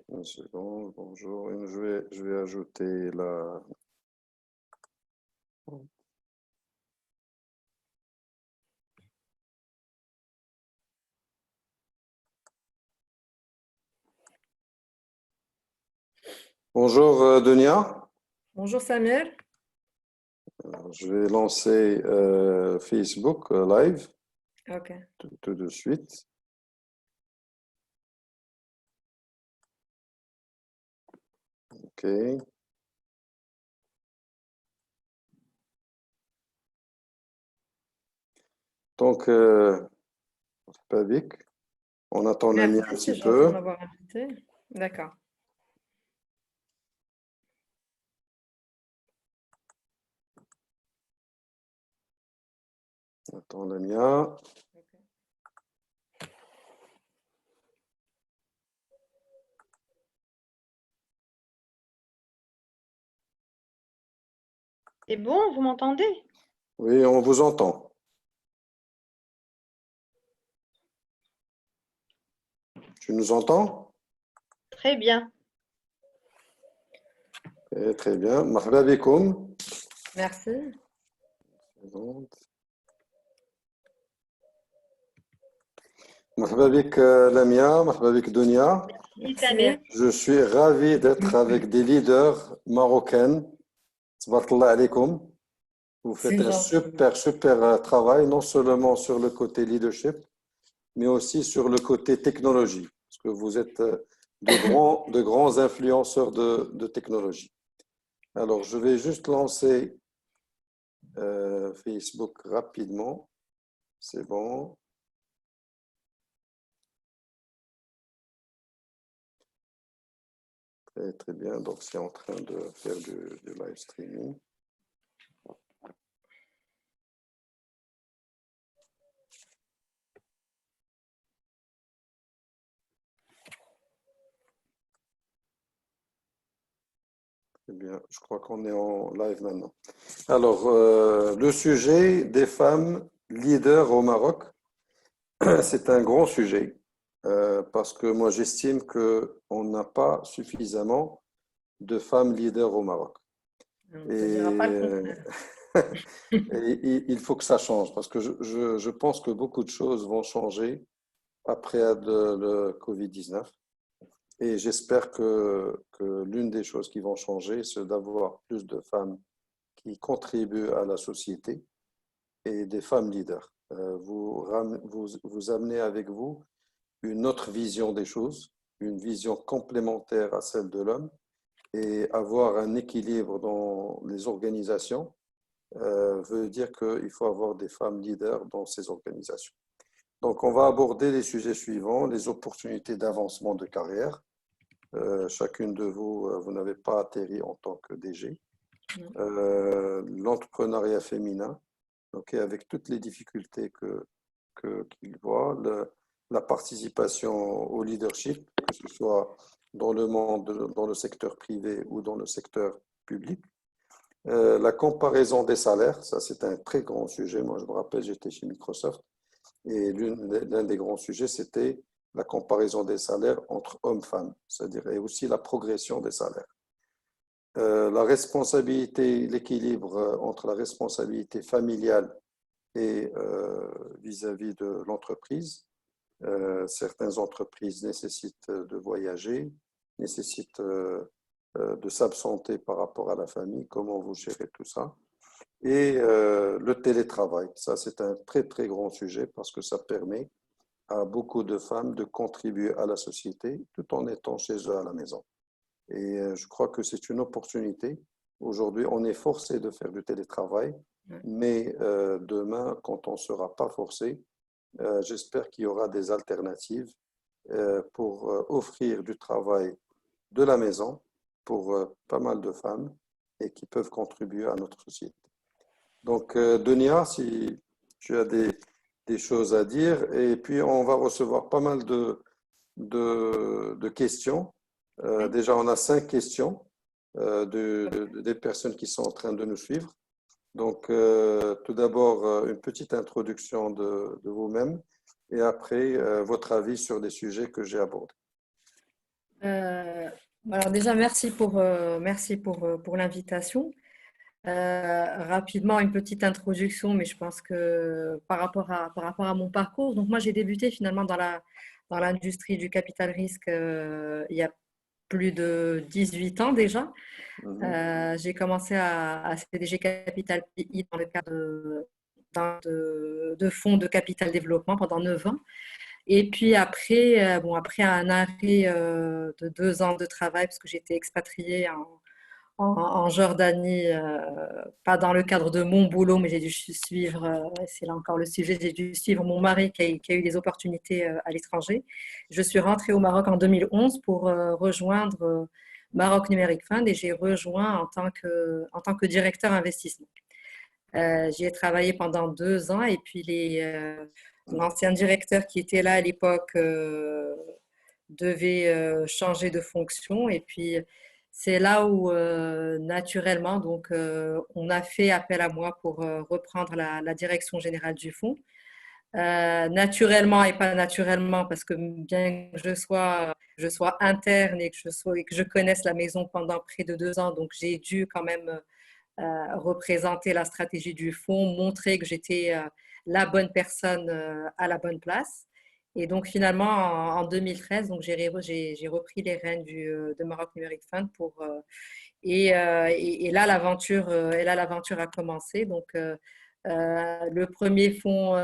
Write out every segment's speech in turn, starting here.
Une seconde, bonjour. Je vais ajouter la. Bonjour Dunia. Bonjour Samuel. Je vais lancer Facebook Live Ok. tout de suite. Ok. Donc, Pavik, on attend Lamia un Merci, petit c'est gentil de peu. m'avoir invité. D'accord. On attend Lamia. C'est bon, vous m'entendez? Oui, on vous entend. Tu nous entends? Très bien. Très bien. Marhaba bikoum. Merci. Marhaba bik Lamia, marhaba bik Dunia. Merci, Samir. Je suis ravi d'être avec des leaders marocaines. Tabarakallah alaikum. Vous faites C'est un gentil. super travail, non seulement sur le côté leadership, mais aussi sur le côté technologie, parce que vous êtes de grands influenceurs de technologie. Alors, je vais juste lancer Facebook rapidement. C'est bon. Très bien. Donc, c'est en train de faire du live streaming. Très bien. Je crois qu'on est en live maintenant. Alors, le sujet des femmes leaders au Maroc, c'est un grand sujet parce que moi, j'estime qu'on n'a pas suffisamment de femmes leaders au Maroc. On ne te dira pas le Et, contraire. il faut que ça change parce que je pense que beaucoup de choses vont changer après le Covid-19. Et j'espère que l'une des choses qui vont changer, c'est d'avoir plus de femmes qui contribuent à la société et des femmes leaders. Vous amenez avec vous une autre vision des choses, une vision complémentaire à celle de l'homme et avoir un équilibre dans les organisations veut dire qu'il faut avoir des femmes leaders dans ces organisations. Donc, on va aborder les sujets suivants, les opportunités d'avancement de carrière. Chacune de vous, vous n'avez pas atterri en tant que DG. L'entrepreneuriat féminin, okay, avec toutes les difficultés qu'il voit, la participation au leadership, que ce soit dans le monde, dans le secteur privé ou dans le secteur public. La comparaison des salaires, ça c'est un très grand sujet. Moi je me rappelle, j'étais chez Microsoft et l'un des grands sujets c'était la comparaison des salaires entre hommes-femmes, c'est-à-dire et aussi la progression des salaires. La responsabilité, l'équilibre entre la responsabilité familiale et vis-à-vis de l'entreprise. Certaines entreprises nécessitent de voyager, nécessitent de s'absenter par rapport à la famille, comment vous gérez tout ça. Et le télétravail, ça c'est un très grand sujet parce que ça permet à beaucoup de femmes de contribuer à la société tout en étant chez eux à la maison. Et je crois que c'est une opportunité. Aujourd'hui, on est forcé de faire du télétravail, mais demain, quand on ne sera pas forcé, j'espère qu'il y aura des alternatives pour offrir du travail de la maison pour pas mal de femmes et qui peuvent contribuer à notre société. Donc, Dunia, si tu as des choses à dire, et puis on va recevoir pas mal de questions. Déjà, on a 5 questions des personnes qui sont en train de nous suivre. Donc, tout d'abord, une petite introduction de vous-même et après, votre avis sur des sujets que j'ai abordés. Euh, alors déjà, merci pour l'invitation. Rapidement, une petite introduction, mais je pense que par rapport à mon parcours, donc moi j'ai débuté finalement dans l'industrie du capital risque il y a plus de 18 ans déjà. Mhm. J'ai commencé à CDG Capital PI dans le cadre de fonds de capital développement pendant 9 ans. Et puis après, après un arrêt de 2 ans de travail, parce que j'étais expatriée en Jordanie, pas dans le cadre de mon boulot, mais j'ai dû suivre, c'est là encore le sujet, j'ai dû suivre mon mari qui a eu des opportunités à l'étranger. Je suis rentrée au Maroc en 2011 pour rejoindre Maroc Numérique Fund et j'ai rejoint en tant que directeur investissement. J'y ai travaillé pendant 2 ans et puis l'ancien directeur qui était là à l'époque devait changer de fonction et puis c'est là où naturellement donc on a fait appel à moi pour reprendre la direction générale du fonds. Naturellement et pas naturellement parce que bien que je sois interne et que je connaisse la maison pendant près de 2 ans, donc j'ai dû quand même représenter la stratégie du fonds, montrer que j'étais la bonne personne à la bonne place. Et donc finalement, en 2013, donc j'ai repris les rênes de Maroc Numérique Fund et là l'aventure a commencé. Donc le premier fonds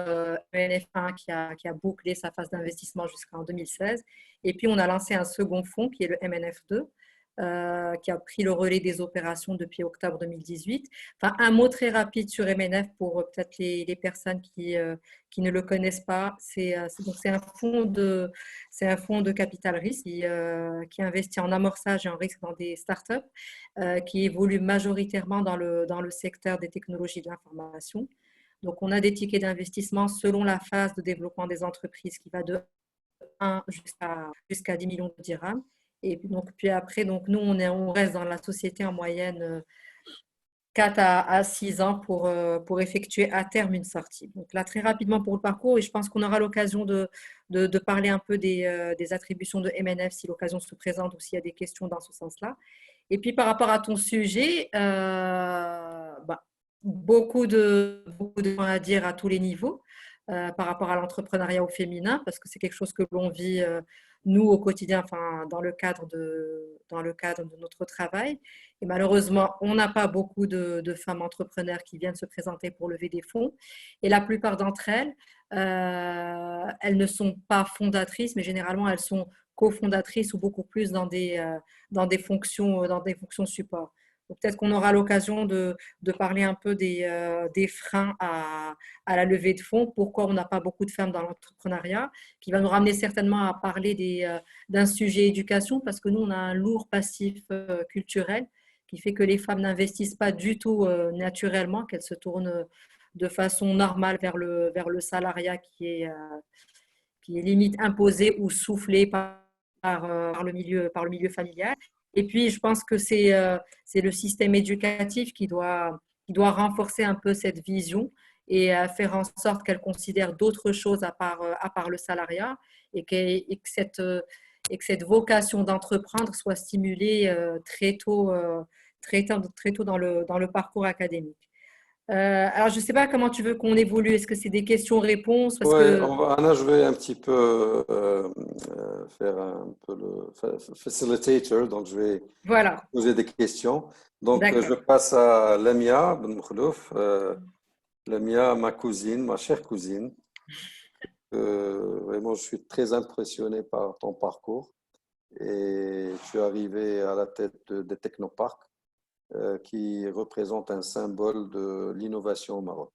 MNF1 qui a bouclé sa phase d'investissement jusqu'en 2016. Et puis on a lancé un second fonds qui est le MNF2 qui a pris le relais des opérations depuis octobre 2018. Enfin, un mot très rapide sur MNF pour peut-être les personnes qui ne le connaissent pas. C'est un fonds de capital risque qui investit en amorçage et en risque dans des startups, qui évolue majoritairement dans le secteur des technologies de l'information. Donc, on a des tickets d'investissement selon la phase de développement des entreprises qui va de 1 jusqu'à 10 millions de dirhams. Et puis après, donc nous, on reste dans la société en moyenne 4 à 6 ans pour effectuer à terme une sortie. Donc là, très rapidement pour le parcours, et je pense qu'on aura l'occasion de parler un peu des attributions de MNF si l'occasion se présente ou s'il y a des questions dans ce sens-là. Et puis par rapport à ton sujet, beaucoup de points à dire à tous les niveaux par rapport à l'entrepreneuriat au féminin, parce que c'est quelque chose que l'on vit, nous, au quotidien, enfin, dans le cadre de notre travail. Et malheureusement, on n'a pas beaucoup de femmes entrepreneurs qui viennent se présenter pour lever des fonds. Et la plupart d'entre elles, elles ne sont pas fondatrices, mais généralement, elles sont cofondatrices ou beaucoup plus dans des fonctions support. Donc, peut-être qu'on aura l'occasion de parler un peu des freins à la levée de fonds, pourquoi on n'a pas beaucoup de femmes dans l'entrepreneuriat, qui va nous ramener certainement à parler d'un sujet éducation, parce que nous, on a un lourd passif culturel qui fait que les femmes n'investissent pas du tout naturellement, qu'elles se tournent de façon normale vers le salariat qui est limite imposé ou soufflé par le milieu familial. Et puis, je pense que c'est le système éducatif qui doit renforcer un peu cette vision et faire en sorte qu'elle considère d'autres choses à part le salariat et que cette vocation d'entreprendre soit stimulée très tôt dans le parcours académique. Alors, je ne sais pas comment tu veux qu'on évolue. Est-ce que c'est des questions-réponses? Parce Ouais, que, Anna, je vais un petit peu faire un peu le facilitator, donc je vais voilà, poser des questions. Donc, je d'accord. passe à Lamia Ben Mkhlouf. Lamia, ma cousine, ma chère cousine. Vraiment, je suis très impressionné par ton parcours et tu es arrivé à la tête des technoparcs qui représentent un symbole de l'innovation au Maroc.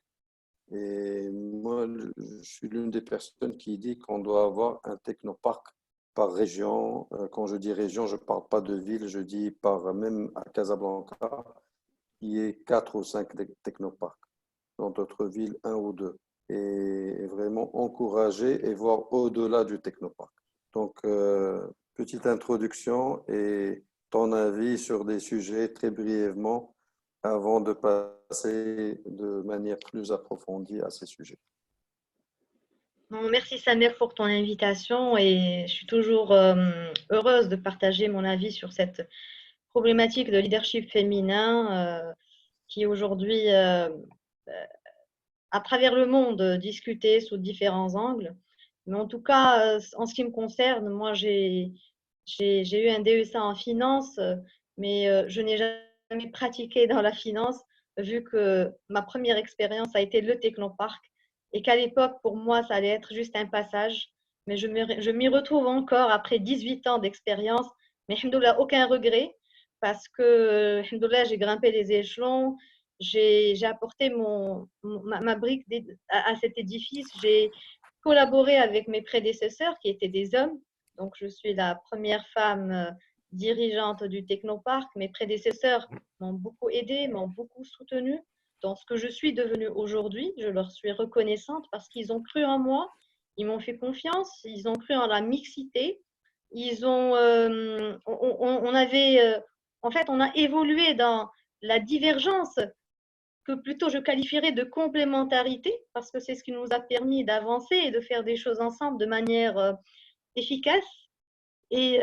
Et moi, je suis l'une des personnes qui dit qu'on doit avoir un technoparc par région. Quand je dis région, je ne parle pas de ville, je dis même à Casablanca, il y ait 4 ou 5 technoparcs. Dans d'autres villes, un ou deux. Et vraiment encourager et voir au-delà du technoparc. Donc, petite introduction et ton avis sur des sujets très brièvement avant de passer de manière plus approfondie à ces sujets. Non, merci Samir pour ton invitation et je suis toujours heureuse de partager mon avis sur cette problématique de leadership féminin qui aujourd'hui, à travers le monde, discutée sous différents angles. Mais en tout cas, en ce qui me concerne, moi, j'ai eu un DESA en finance, mais je n'ai jamais pratiqué dans la finance, vu que ma première expérience a été le technoparc et qu'à l'époque, pour moi, ça allait être juste un passage. Mais je m'y retrouve encore après 18 ans d'expérience, mais alhamdoulilah, aucun regret, parce que alhamdoulilah, j'ai grimpé les échelons, j'ai apporté ma brique à cet édifice, j'ai collaboré avec mes prédécesseurs qui étaient des hommes. Donc, je suis la première femme dirigeante du Technoparc. Mes prédécesseurs m'ont beaucoup aidée, m'ont beaucoup soutenue dans ce que je suis devenue aujourd'hui. Je leur suis reconnaissante parce qu'ils ont cru en moi, ils m'ont fait confiance, ils ont cru en la mixité. On avait, en fait, on a évolué dans la divergence que plutôt je qualifierais de complémentarité, parce que c'est ce qui nous a permis d'avancer et de faire des choses ensemble de manière efficace. Et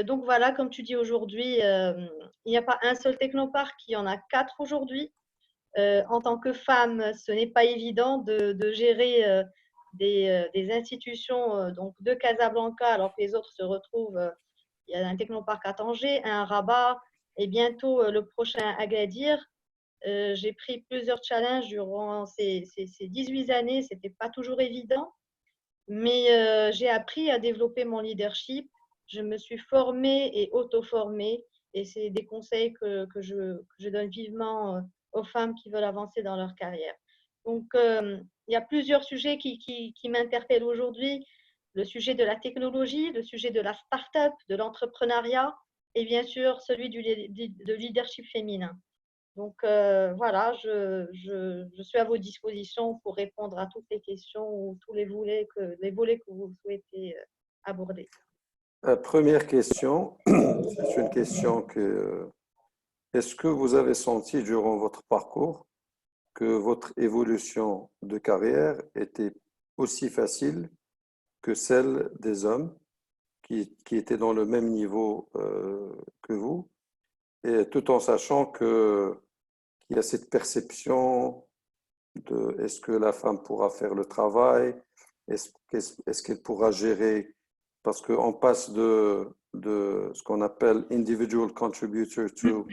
donc voilà, comme tu dis aujourd'hui, il n'y a pas un seul technoparc, il y en a 4 aujourd'hui. En tant que femme, ce n'est pas évident de gérer des institutions donc de Casablanca, alors que les autres se retrouvent. Il y a un technoparc à Tanger, un à Rabat, et bientôt le prochain à Agadir. J'ai pris plusieurs challenges durant ces 18 années. Ce n'était pas toujours évident, mais j'ai appris à développer mon leadership. Je me suis formée et auto-formée. Et c'est des conseils que je donne vivement aux femmes qui veulent avancer dans leur carrière. Donc, il y a plusieurs sujets qui m'interpellent aujourd'hui. Le sujet de la technologie, le sujet de la start-up, de l'entrepreneuriat et bien sûr celui de leadership féminin. Donc voilà, je suis à vos dispositions pour répondre à toutes les questions ou tous les volets que vous souhaitez aborder. Première question, c'est une question que est-ce que vous avez senti durant votre parcours que votre évolution de carrière était aussi facile que celle des hommes qui étaient dans le même niveau que vous, et tout en sachant qu'il y a cette perception de est-ce que la femme pourra faire le travail, est-ce qu'elle pourra gérer, parce qu'on passe de ce qu'on appelle individual contributor to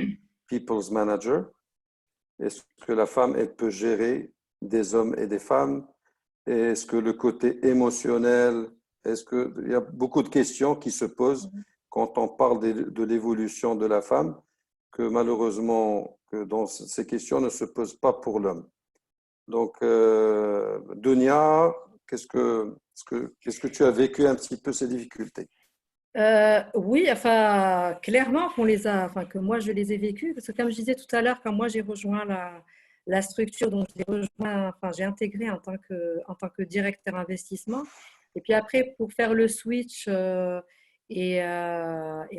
people's manager. Est-ce que la femme, elle peut gérer des hommes et des femmes? Est-ce que le côté émotionnel, il y a beaucoup de questions qui se posent quand on parle de l'évolution de la femme, que malheureusement, que dans ces questions ne se posent pas pour l'homme. Donc, Dunia, qu'est-ce que tu as vécu un petit peu ces difficultés? Oui, enfin, clairement que moi je les ai vécues, parce que comme je disais tout à l'heure, quand moi j'ai rejoint la structure, donc j'ai intégré en tant que directeur investissement, et puis après pour faire le switch et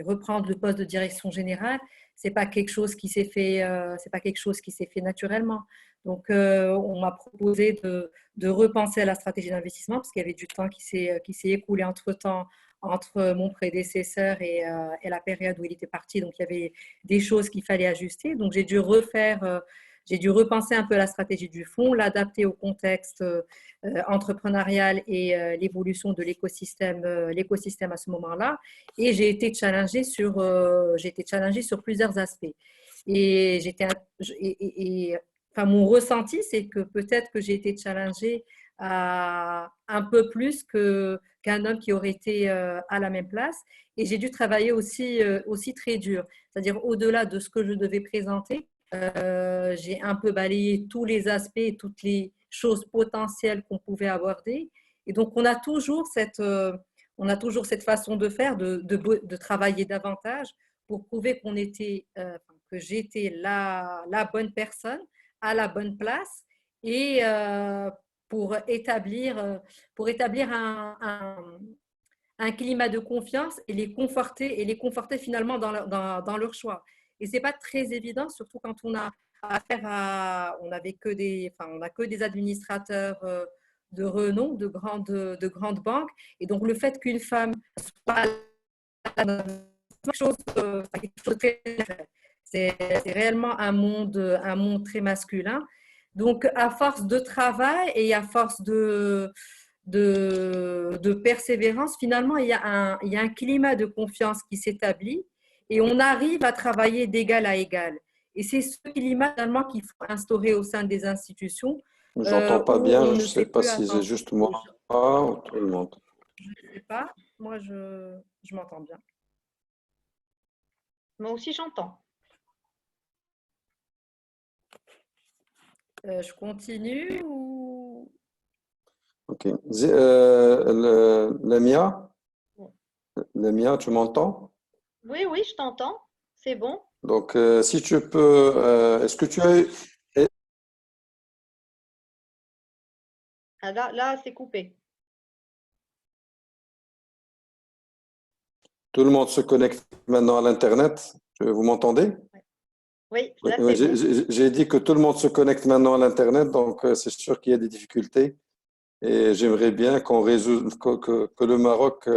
reprendre le poste de direction générale, c'est pas quelque chose qui s'est fait, c'est pas quelque chose qui s'est fait naturellement. Donc, on m'a proposé de repenser à la stratégie d'investissement parce qu'il y avait du temps qui s'est écoulé entre-temps entre mon prédécesseur et la période où il était parti. Donc, il y avait des choses qu'il fallait ajuster. Donc, j'ai dû repenser un peu la stratégie du fonds, l'adapter au contexte entrepreneurial et l'évolution de l'écosystème à ce moment-là. Et j'ai été challengée sur plusieurs aspects. Et mon ressenti, c'est que peut-être que j'ai été challengée un peu plus qu'un homme qui aurait été à la même place. Et j'ai dû travailler aussi très dur. C'est-à-dire, au-delà de ce que je devais présenter, j'ai un peu balayé tous les aspects, toutes les choses potentielles qu'on pouvait aborder. Et donc, on a toujours cette façon de faire, de travailler davantage pour prouver que j'étais la bonne personne à la bonne place et pour établir un climat de confiance et les conforter finalement dans leur choix. Et c'est pas très évident, surtout quand on a affaire on n'a que des administrateurs de renom, de grandes banques. Et donc, le fait qu'une femme soit quelque chose de très, c'est réellement un monde très masculin. Donc, à force de travail et à force de persévérance, finalement, il y a un climat de confiance qui s'établit et on arrive à travailler d'égal à égal. Et c'est ce climat, finalement, qu'il faut instaurer au sein des institutions J'entends pas où bien, on je ne ne sais fait pas plus si c'est attention juste aux moi gens. ou tout le monde. Je ne sais pas. Moi, je m'entends bien. Moi aussi, j'entends. Je continue ou… Ok. Lamia, Lamia, tu m'entends? Oui, oui, je t'entends. C'est bon. Donc, si tu peux, est-ce que tu as eu… Ah, là, c'est coupé. Tout le monde se connecte maintenant à l'Internet. Vous m'entendez? Oui, Oui, là, oui, c'est bon. j'ai dit que tout le monde se connecte maintenant à l'Internet, donc c'est sûr qu'il y a des difficultés. Et j'aimerais bien qu'on résout, que le Maroc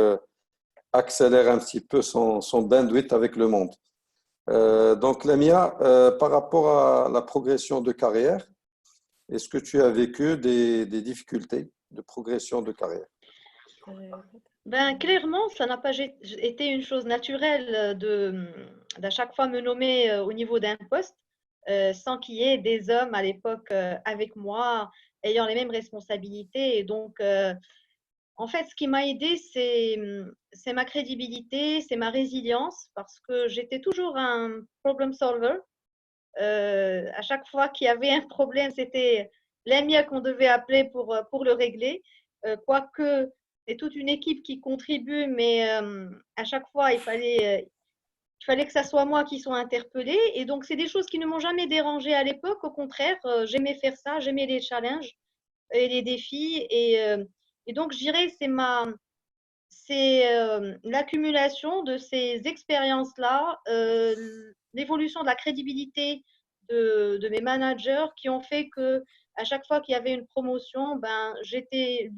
accélère un petit peu son bandwidth avec le monde. Donc, Lamia, par rapport à la progression de carrière, est-ce que tu as vécu des difficultés de progression de carrière? Ben, clairement, ça n'a pas été une chose naturelle d'à chaque fois me nommer au niveau d'un poste sans qu'il y ait des hommes à l'époque avec moi ayant les mêmes responsabilités. Et donc, en fait, ce qui m'a aidé, c'est ma crédibilité, c'est ma résilience parce que j'étais toujours un problem solver. À chaque fois qu'il y avait un problème, c'était l'AMIA qu'on devait appeler pour le régler. Quoique, c'est toute une équipe qui contribue, mais à chaque fois, il fallait que ça soit moi qui soit interpellée. Et donc, c'est des choses qui ne m'ont jamais dérangée à l'époque. Au contraire, j'aimais faire ça, j'aimais les challenges et les défis. Et donc, je dirais que c'est l'accumulation de ces expériences-là, l'évolution de la crédibilité de mes managers qui ont fait que à chaque fois qu'il y avait une promotion, ben, j'étais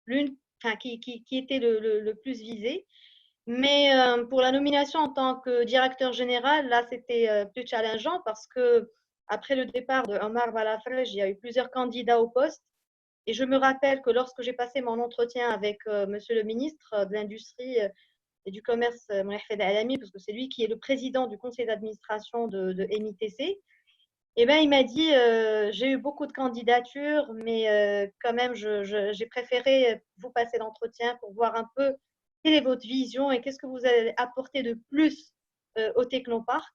l'une enfin, qui était le plus visée. Mais pour la nomination en tant que directeur général, là, c'était plus challengeant parce que après le départ de Omar Balafrej, il y a eu plusieurs candidats au poste. Et je me rappelle que lorsque j'ai passé mon entretien avec Monsieur le ministre de l'Industrie et du Commerce, Mohamed Alami, parce que c'est lui qui est le président du conseil d'administration de MITC, eh ben, il m'a dit j'ai eu beaucoup de candidatures, mais quand même, j'ai préféré vous passer l'entretien pour voir un peu quelle est votre vision et qu'est-ce que vous allez apporter de plus au Technoparc.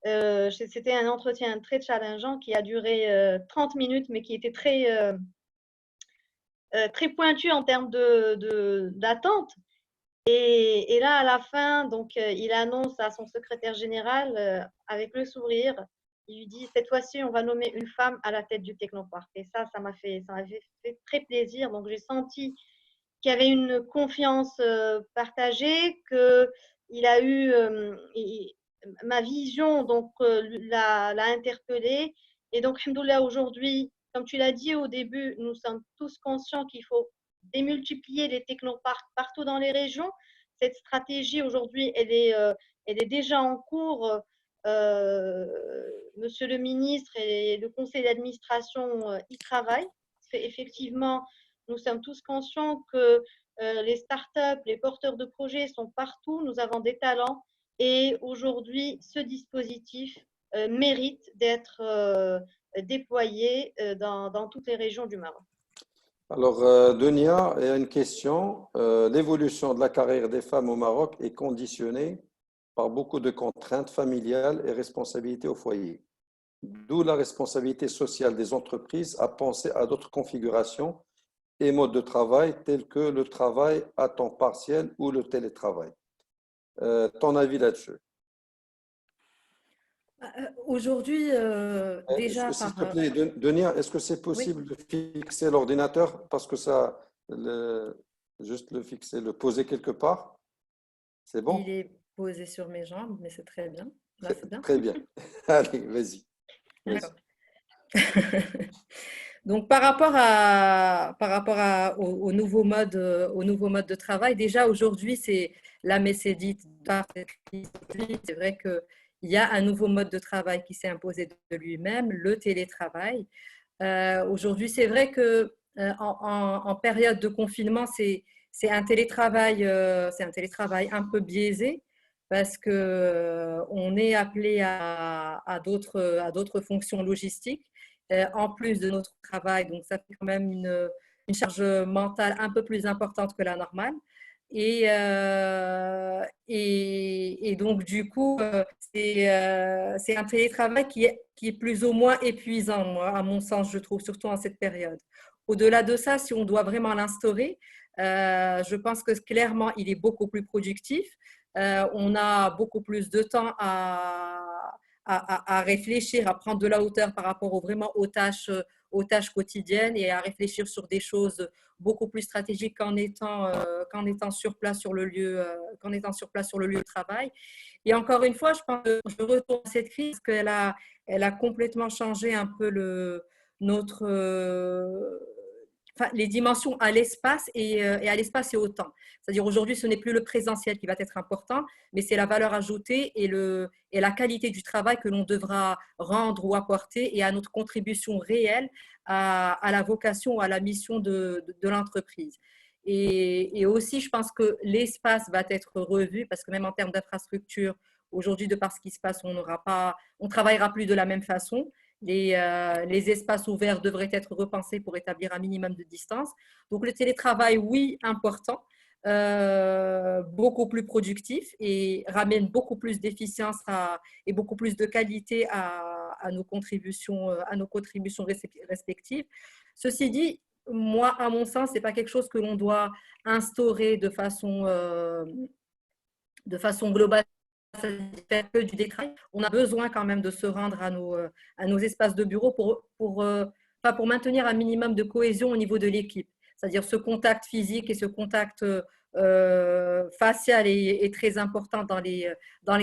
C'était un entretien très challengeant qui a duré 30 minutes, mais qui était très pointu en termes d'attente. Et là, à la fin, donc, il annonce à son secrétaire général, avec le sourire, il lui dit, cette fois-ci, on va nommer une femme à la tête du Technoparc. Et ça m'a fait très plaisir. Donc, j'ai senti qu'il y avait une confiance partagée, qu'il a eu ma vision, donc, l'a interpellé. Et donc, alhamdoulilah, aujourd'hui, comme tu l'as dit au début, nous sommes tous conscients qu'il faut démultiplier les technoparcs partout dans les régions. Cette stratégie, aujourd'hui, elle est déjà en cours. Monsieur le ministre et le conseil d'administration y travaillent. Effectivement, nous sommes tous conscients que les startups, les porteurs de projets sont partout. Nous avons des talents. Et aujourd'hui, ce dispositif mérite d'être déployé dans toutes les régions du Maroc. Alors, Dunia, il y a une question. L'évolution de la carrière des femmes au Maroc est conditionnée par beaucoup de contraintes familiales et responsabilités au foyer. D'où la responsabilité sociale des entreprises à penser à d'autres configurations et modes de travail tels que le travail à temps partiel ou le télétravail. Ton avis là-dessus? Aujourd'hui, déjà S'il par… te plaît, Dunia, est-ce que c'est oui, possible de fixer l'ordinateur parce que ça, juste le fixer, le poser quelque part? C'est il bon? est posé sur mes jambes, mais c'est très bien. Là, c'est bien. Très bien. Allez, vas-y. Vas-y. D'accord. Donc, au nouveau mode de travail, déjà aujourd'hui, c'est la Mécédite, c'est vrai qu'il y a un nouveau mode de travail qui s'est imposé de lui-même, le télétravail. Aujourd'hui, c'est vrai que en période de confinement, c'est un télétravail un peu biaisé parce que on est appelé à d'autres fonctions logistiques en plus de notre travail. Donc, ça fait quand même une charge mentale un peu plus importante que la normale. Et donc, du coup, c'est un télétravail qui est plus ou moins épuisant, moi, à mon sens, je trouve, surtout en cette période. Au-delà de ça, si on doit vraiment l'instaurer, je pense que clairement, il est beaucoup plus productif. On a beaucoup plus de temps à réfléchir, à prendre de la hauteur par rapport vraiment aux tâches quotidiennes et à réfléchir sur des choses beaucoup plus stratégiques qu'en étant sur place sur le lieu, qu'en étant sur place sur le lieu de travail. Et encore une fois, je pense que je retourne à cette crise parce elle a complètement changé un peu notre, enfin, les dimensions à l'espace et à l'espace et au temps. C'est-à-dire aujourd'hui, ce n'est plus le présentiel qui va être important, mais c'est la valeur ajoutée et la qualité du travail que l'on devra rendre ou apporter et à notre contribution réelle à la vocation, à la mission de l'entreprise. Et aussi, je pense que l'espace va être revu parce que même en termes d'infrastructure, aujourd'hui, de par ce qui se passe, on travaillera plus de la même façon. Les espaces ouverts devraient être repensés pour établir un minimum de distance. Donc le télétravail, oui, important, beaucoup plus productif et ramène beaucoup plus d'efficience et beaucoup plus de qualité à nos contributions respectives. Ceci dit, moi, à mon sens, ce n'est pas quelque chose que l'on doit instaurer de façon globale, faire que du télétravail. On a besoin quand même de se rendre à nos espaces de bureau pour maintenir un minimum de cohésion au niveau de l'équipe. C'est-à-dire ce contact physique et ce contact facial est très important dans les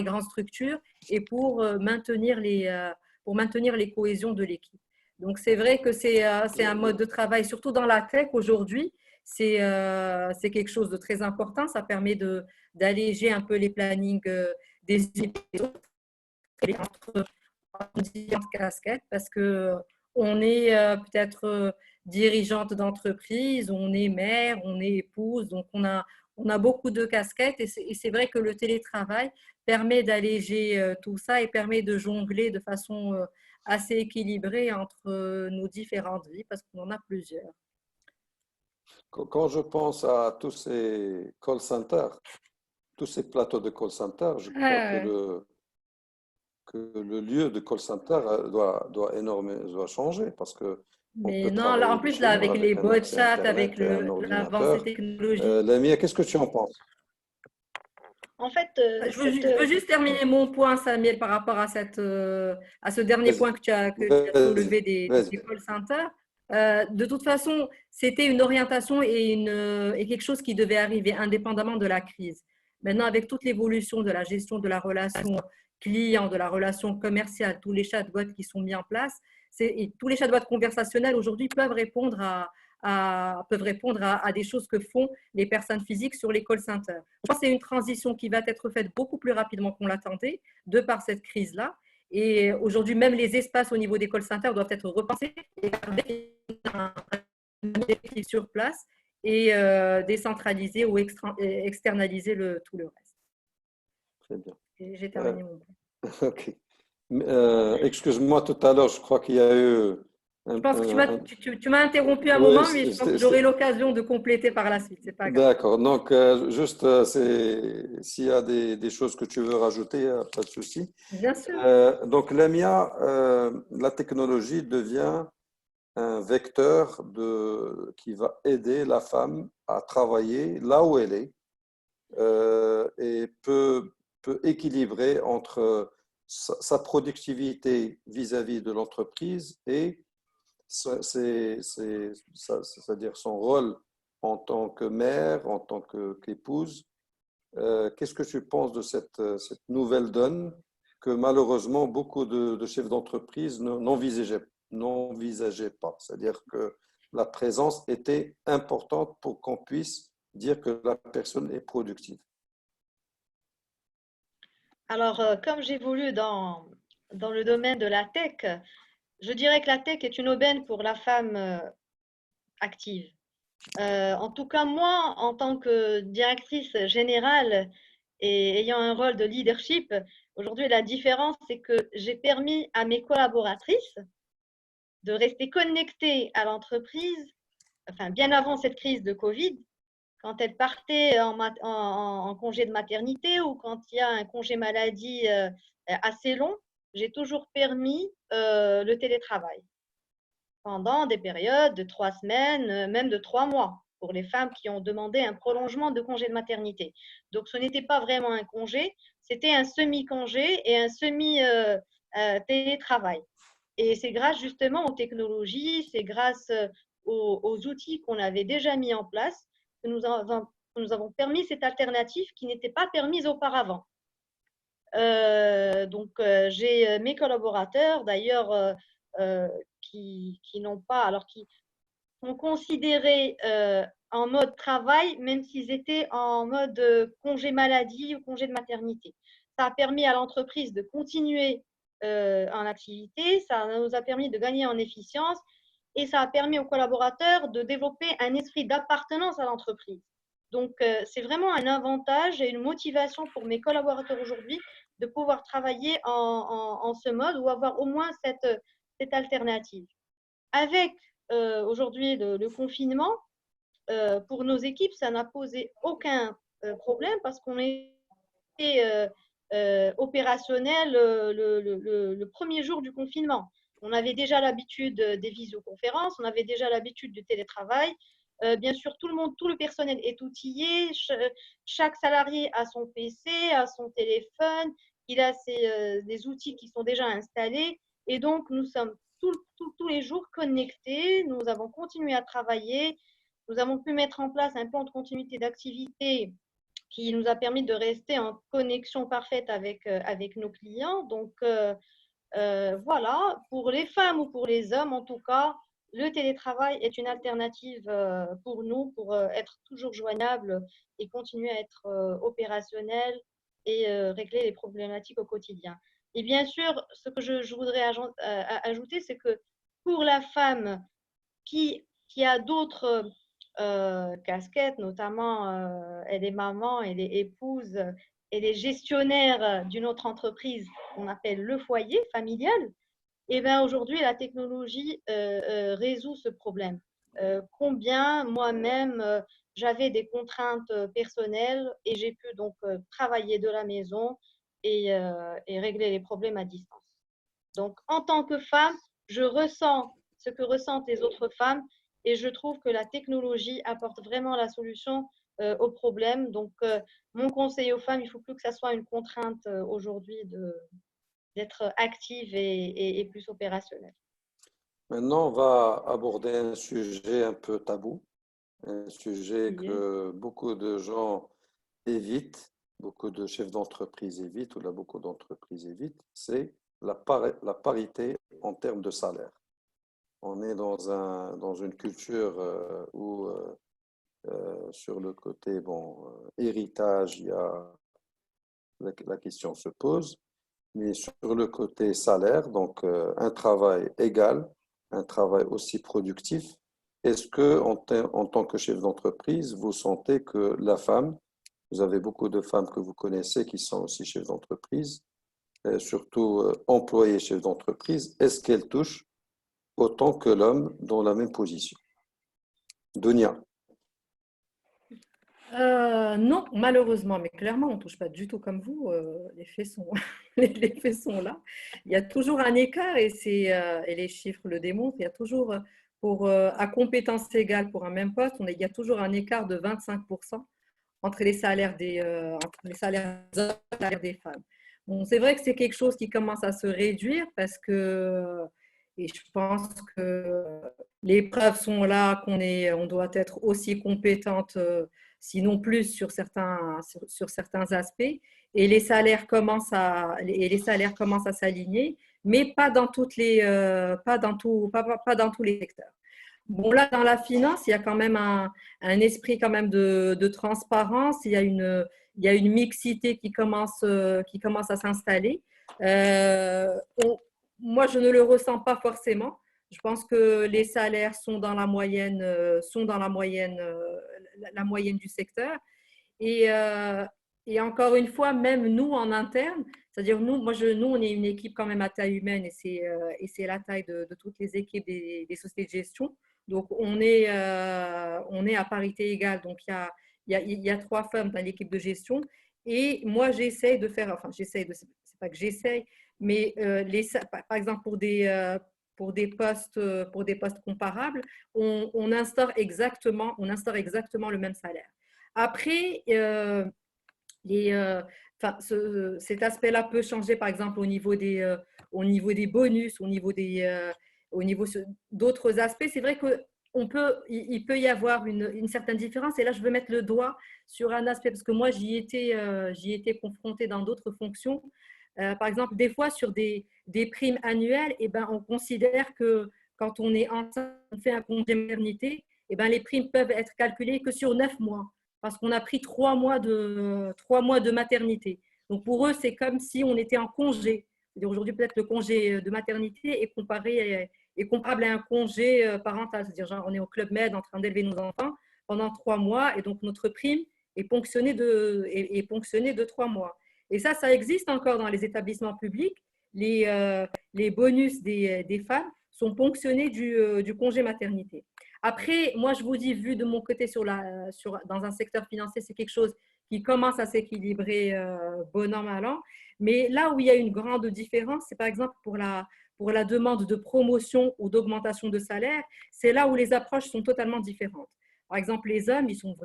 grandes structures et pour maintenir les cohésions de l'équipe. Donc, c'est vrai que c'est un mode de travail, surtout dans la tech aujourd'hui, c'est quelque chose de très important. Ça permet d'alléger un peu les plannings des épisodes entre différentes casquettes parce que on est peut-être dirigeante d'entreprise, on est mère, on est épouse, donc on a beaucoup de casquettes et c'est vrai que le télétravail permet d'alléger tout ça et permet de jongler de façon assez équilibrée entre nos différentes vies parce qu'on en a plusieurs. Quand je pense à tous ces call centers, tous ces plateaux de call center, je crois que le lieu de call center doit changer parce que on Mais peut non, là, en travailler de plus, chez là, nous avec les avec un bots accès chat, avec Internet et un l'avancée ordinateur. technologique. Lamia, qu'est-ce que tu en penses? En fait, Je veux juste terminer mon point, Samuel, par rapport à ce dernier point que tu as Vas-y, soulevé vas-y. des call centers. De toute façon, c'était une orientation et quelque chose qui devait arriver indépendamment de la crise. Maintenant, avec toute l'évolution de la gestion de la relation client, de la relation commerciale, tous les chatbots qui sont mis en place, et tous les chatbots conversationnels aujourd'hui peuvent répondre à des choses que font les personnes physiques sur les call centers. Je pense que c'est une transition qui va être faite beaucoup plus rapidement qu'on l'attendait de par cette crise-là. Et aujourd'hui, même les espaces au niveau des call centers doivent être repensés avec un effectif sur place et décentraliser ou externaliser tout le reste. Très bien. J'ai terminé mon point. Ok. Excuse-moi, tout à l'heure, je crois qu'il y a eu Je pense que tu m'as interrompu un oui, moment, mais je pense que j'aurai l'occasion de compléter par la suite. C'est pas grave. d'accord. Donc, juste, s'il y a des choses que tu veux rajouter, pas de souci. Bien sûr. Donc, Lamia, la technologie devient un vecteur qui va aider la femme à travailler là où elle est et peut équilibrer entre sa productivité vis-à-vis de l'entreprise et c'est-à-dire son rôle en tant que mère, en tant qu'épouse. Qu'est-ce que tu penses de cette nouvelle donne que malheureusement beaucoup de chefs d'entreprise n'envisageaient n'envisageait pas. C'est-à-dire que la présence était importante pour qu'on puisse dire que la personne est productive. Alors, comme j'évolue dans le domaine de la tech, je dirais que la tech est une aubaine pour la femme active. En tout cas, moi, en tant que directrice générale et ayant un rôle de leadership, aujourd'hui, la différence, c'est que j'ai permis à mes collaboratrices de rester connectées à l'entreprise, enfin, bien avant cette crise de Covid, quand elles partaient en congé de maternité ou quand il y a un congé maladie assez long, j'ai toujours permis le télétravail pendant des périodes de 3 semaines, même de 3 mois, pour les femmes qui ont demandé un prolongement de congé de maternité. Donc, ce n'était pas vraiment un congé, c'était un semi-congé et un semi-télétravail. Et c'est grâce justement aux technologies, c'est grâce aux outils qu'on avait déjà mis en place que nous avons permis cette alternative qui n'était pas permise auparavant. J'ai mes collaborateurs, d'ailleurs, qui n'ont pas, alors qui sont considérés en mode travail, même s'ils étaient en mode congé maladie ou congé de maternité. Ça a permis à l'entreprise de continuer en activité, ça nous a permis de gagner en efficience et ça a permis aux collaborateurs de développer un esprit d'appartenance à l'entreprise. Donc, c'est vraiment un avantage et une motivation pour mes collaborateurs aujourd'hui de pouvoir travailler en ce mode ou avoir au moins cette alternative. Avec aujourd'hui le confinement, pour nos équipes, ça n'a posé aucun problème parce qu'on était opérationnel le premier jour du confinement. On avait déjà l'habitude des visioconférences, on avait déjà l'habitude du télétravail. Bien sûr, tout le personnel est outillé, chaque salarié a son PC, a son téléphone, il a des outils qui sont déjà installés et donc nous sommes tous les jours connectés, nous avons continué à travailler, nous avons pu mettre en place un plan de continuité d'activité qui nous a permis de rester en connexion parfaite avec nos clients. Donc, voilà, pour les femmes ou pour les hommes, en tout cas, le télétravail est une alternative pour nous, pour être toujours joignable et continuer à être opérationnel et régler les problématiques au quotidien. Et bien sûr, ce que je voudrais ajouter, c'est que pour la femme qui a d'autres casquettes, notamment elle est maman, elle est épouse, elle est gestionnaire d'une autre entreprise qu'on appelle le foyer familial, et bien aujourd'hui la technologie résout ce problème. Combien moi-même j'avais des contraintes personnelles et j'ai pu donc travailler de la maison et régler les problèmes à distance. Donc en tant que femme, je ressens ce que ressentent les autres femmes et je trouve que la technologie apporte vraiment la solution au problème. Donc, mon conseil aux femmes, il ne faut plus que ça soit une contrainte aujourd'hui d'être active et plus opérationnelle. Maintenant, on va aborder un sujet un peu tabou, un sujet que beaucoup de gens évitent, beaucoup de chefs d'entreprise évitent, ou là, beaucoup d'entreprises évitent, c'est la parité en termes de salaire. On est dans une culture où, sur le côté héritage, la question se pose, mais sur le côté salaire, donc un travail égal, un travail aussi productif, est-ce que en tant que chef d'entreprise, vous sentez que la femme, vous avez beaucoup de femmes que vous connaissez qui sont aussi chefs d'entreprise, surtout employées chefs d'entreprise, est-ce qu'elles touchent autant que l'homme dans la même position? Dunia. Non, malheureusement, mais clairement, on ne touche pas du tout comme vous. Les faits sont, les faits sont là. Il y a toujours un écart et les chiffres le démontrent. Il y a toujours, à compétences égales pour un même poste, il y a toujours un écart de 25% entre les salaires des hommes et les salaires des femmes. Bon, c'est vrai que c'est quelque chose qui commence à se réduire parce que, et je pense que les preuves sont là on doit être aussi compétente, sinon plus sur certains aspects, et les salaires commencent à s'aligner, mais pas dans pas dans tous les secteurs. Bon, là, dans la finance, il y a quand même un esprit quand même de transparence. Il y a une mixité qui commence à s'installer. Euh, on- Moi, je ne le ressens pas forcément. Je pense que les salaires sont dans la moyenne, la moyenne du secteur. Et, euh, et encore une fois, même nous en interne, c'est-à-dire nous, on est une équipe quand même à taille humaine et c'est la taille de toutes les équipes des sociétés de gestion. Donc, on est à parité égale. Donc, il y a 3 femmes dans l'équipe de gestion. Et moi, j'essaie de faire, enfin, c'est pas que j'essaie, mais par exemple, pour des postes comparables, on instaure exactement le même salaire. Après, les, euh, cet aspect-là peut changer, par exemple, au niveau des bonus, au niveau d'autres aspects. C'est vrai il peut y avoir une certaine différence. Et là, je veux mettre le doigt sur un aspect, parce que moi, j'y étais confrontée dans d'autres fonctions. Par exemple, des fois, sur des primes annuelles, eh ben, on considère que quand on est enceinte, on fait un congé maternité, eh ben, les primes peuvent être calculées que sur 9 mois parce qu'on a pris 3 mois de maternité. Donc pour eux, c'est comme si on était en congé. Aujourd'hui, peut-être le congé de maternité est comparable à un congé parental. C'est-à-dire, genre, on est au Club Med en train d'élever nos enfants pendant 3 mois et donc notre prime est ponctionnée de 3 mois. Et ça existe encore dans les établissements publics. Les bonus des femmes sont ponctionnés du congé maternité. Après, moi, je vous dis, vu de mon côté dans un secteur financier, c'est quelque chose qui commence à s'équilibrer bon an, mal an. Mais là où il y a une grande différence, c'est par exemple pour la demande de promotion ou d'augmentation de salaire, c'est là où les approches sont totalement différentes. Par exemple, les hommes, ils sont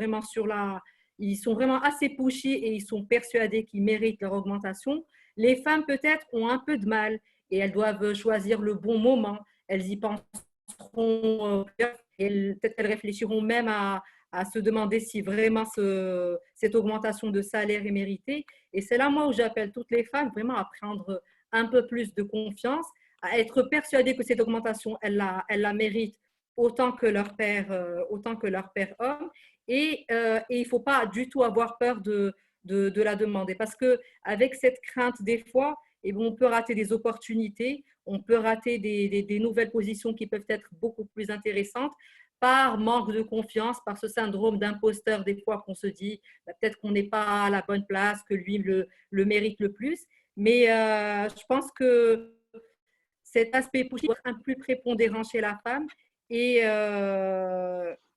vraiment assez pushy et ils sont persuadés qu'ils méritent leur augmentation. Les femmes, peut-être, ont un peu de mal et elles doivent choisir le bon moment. Elles y penseront et peut-être qu'elles réfléchiront même à se demander si vraiment cette augmentation de salaire est méritée. Et c'est là, moi, où j'appelle toutes les femmes vraiment à prendre un peu plus de confiance, à être persuadées que cette augmentation, elles la méritent autant que leur père homme. Et il ne faut pas du tout avoir peur de la demander. Parce qu'avec cette crainte, des fois, eh bien, on peut rater des opportunités, on peut rater des nouvelles positions qui peuvent être beaucoup plus intéressantes par manque de confiance, par ce syndrome d'imposteur des fois qu'on se dit bah, peut-être qu'on n'est pas à la bonne place, que lui le mérite le plus. Mais je pense que cet aspect doit être un peu plus prépondérant chez la femme et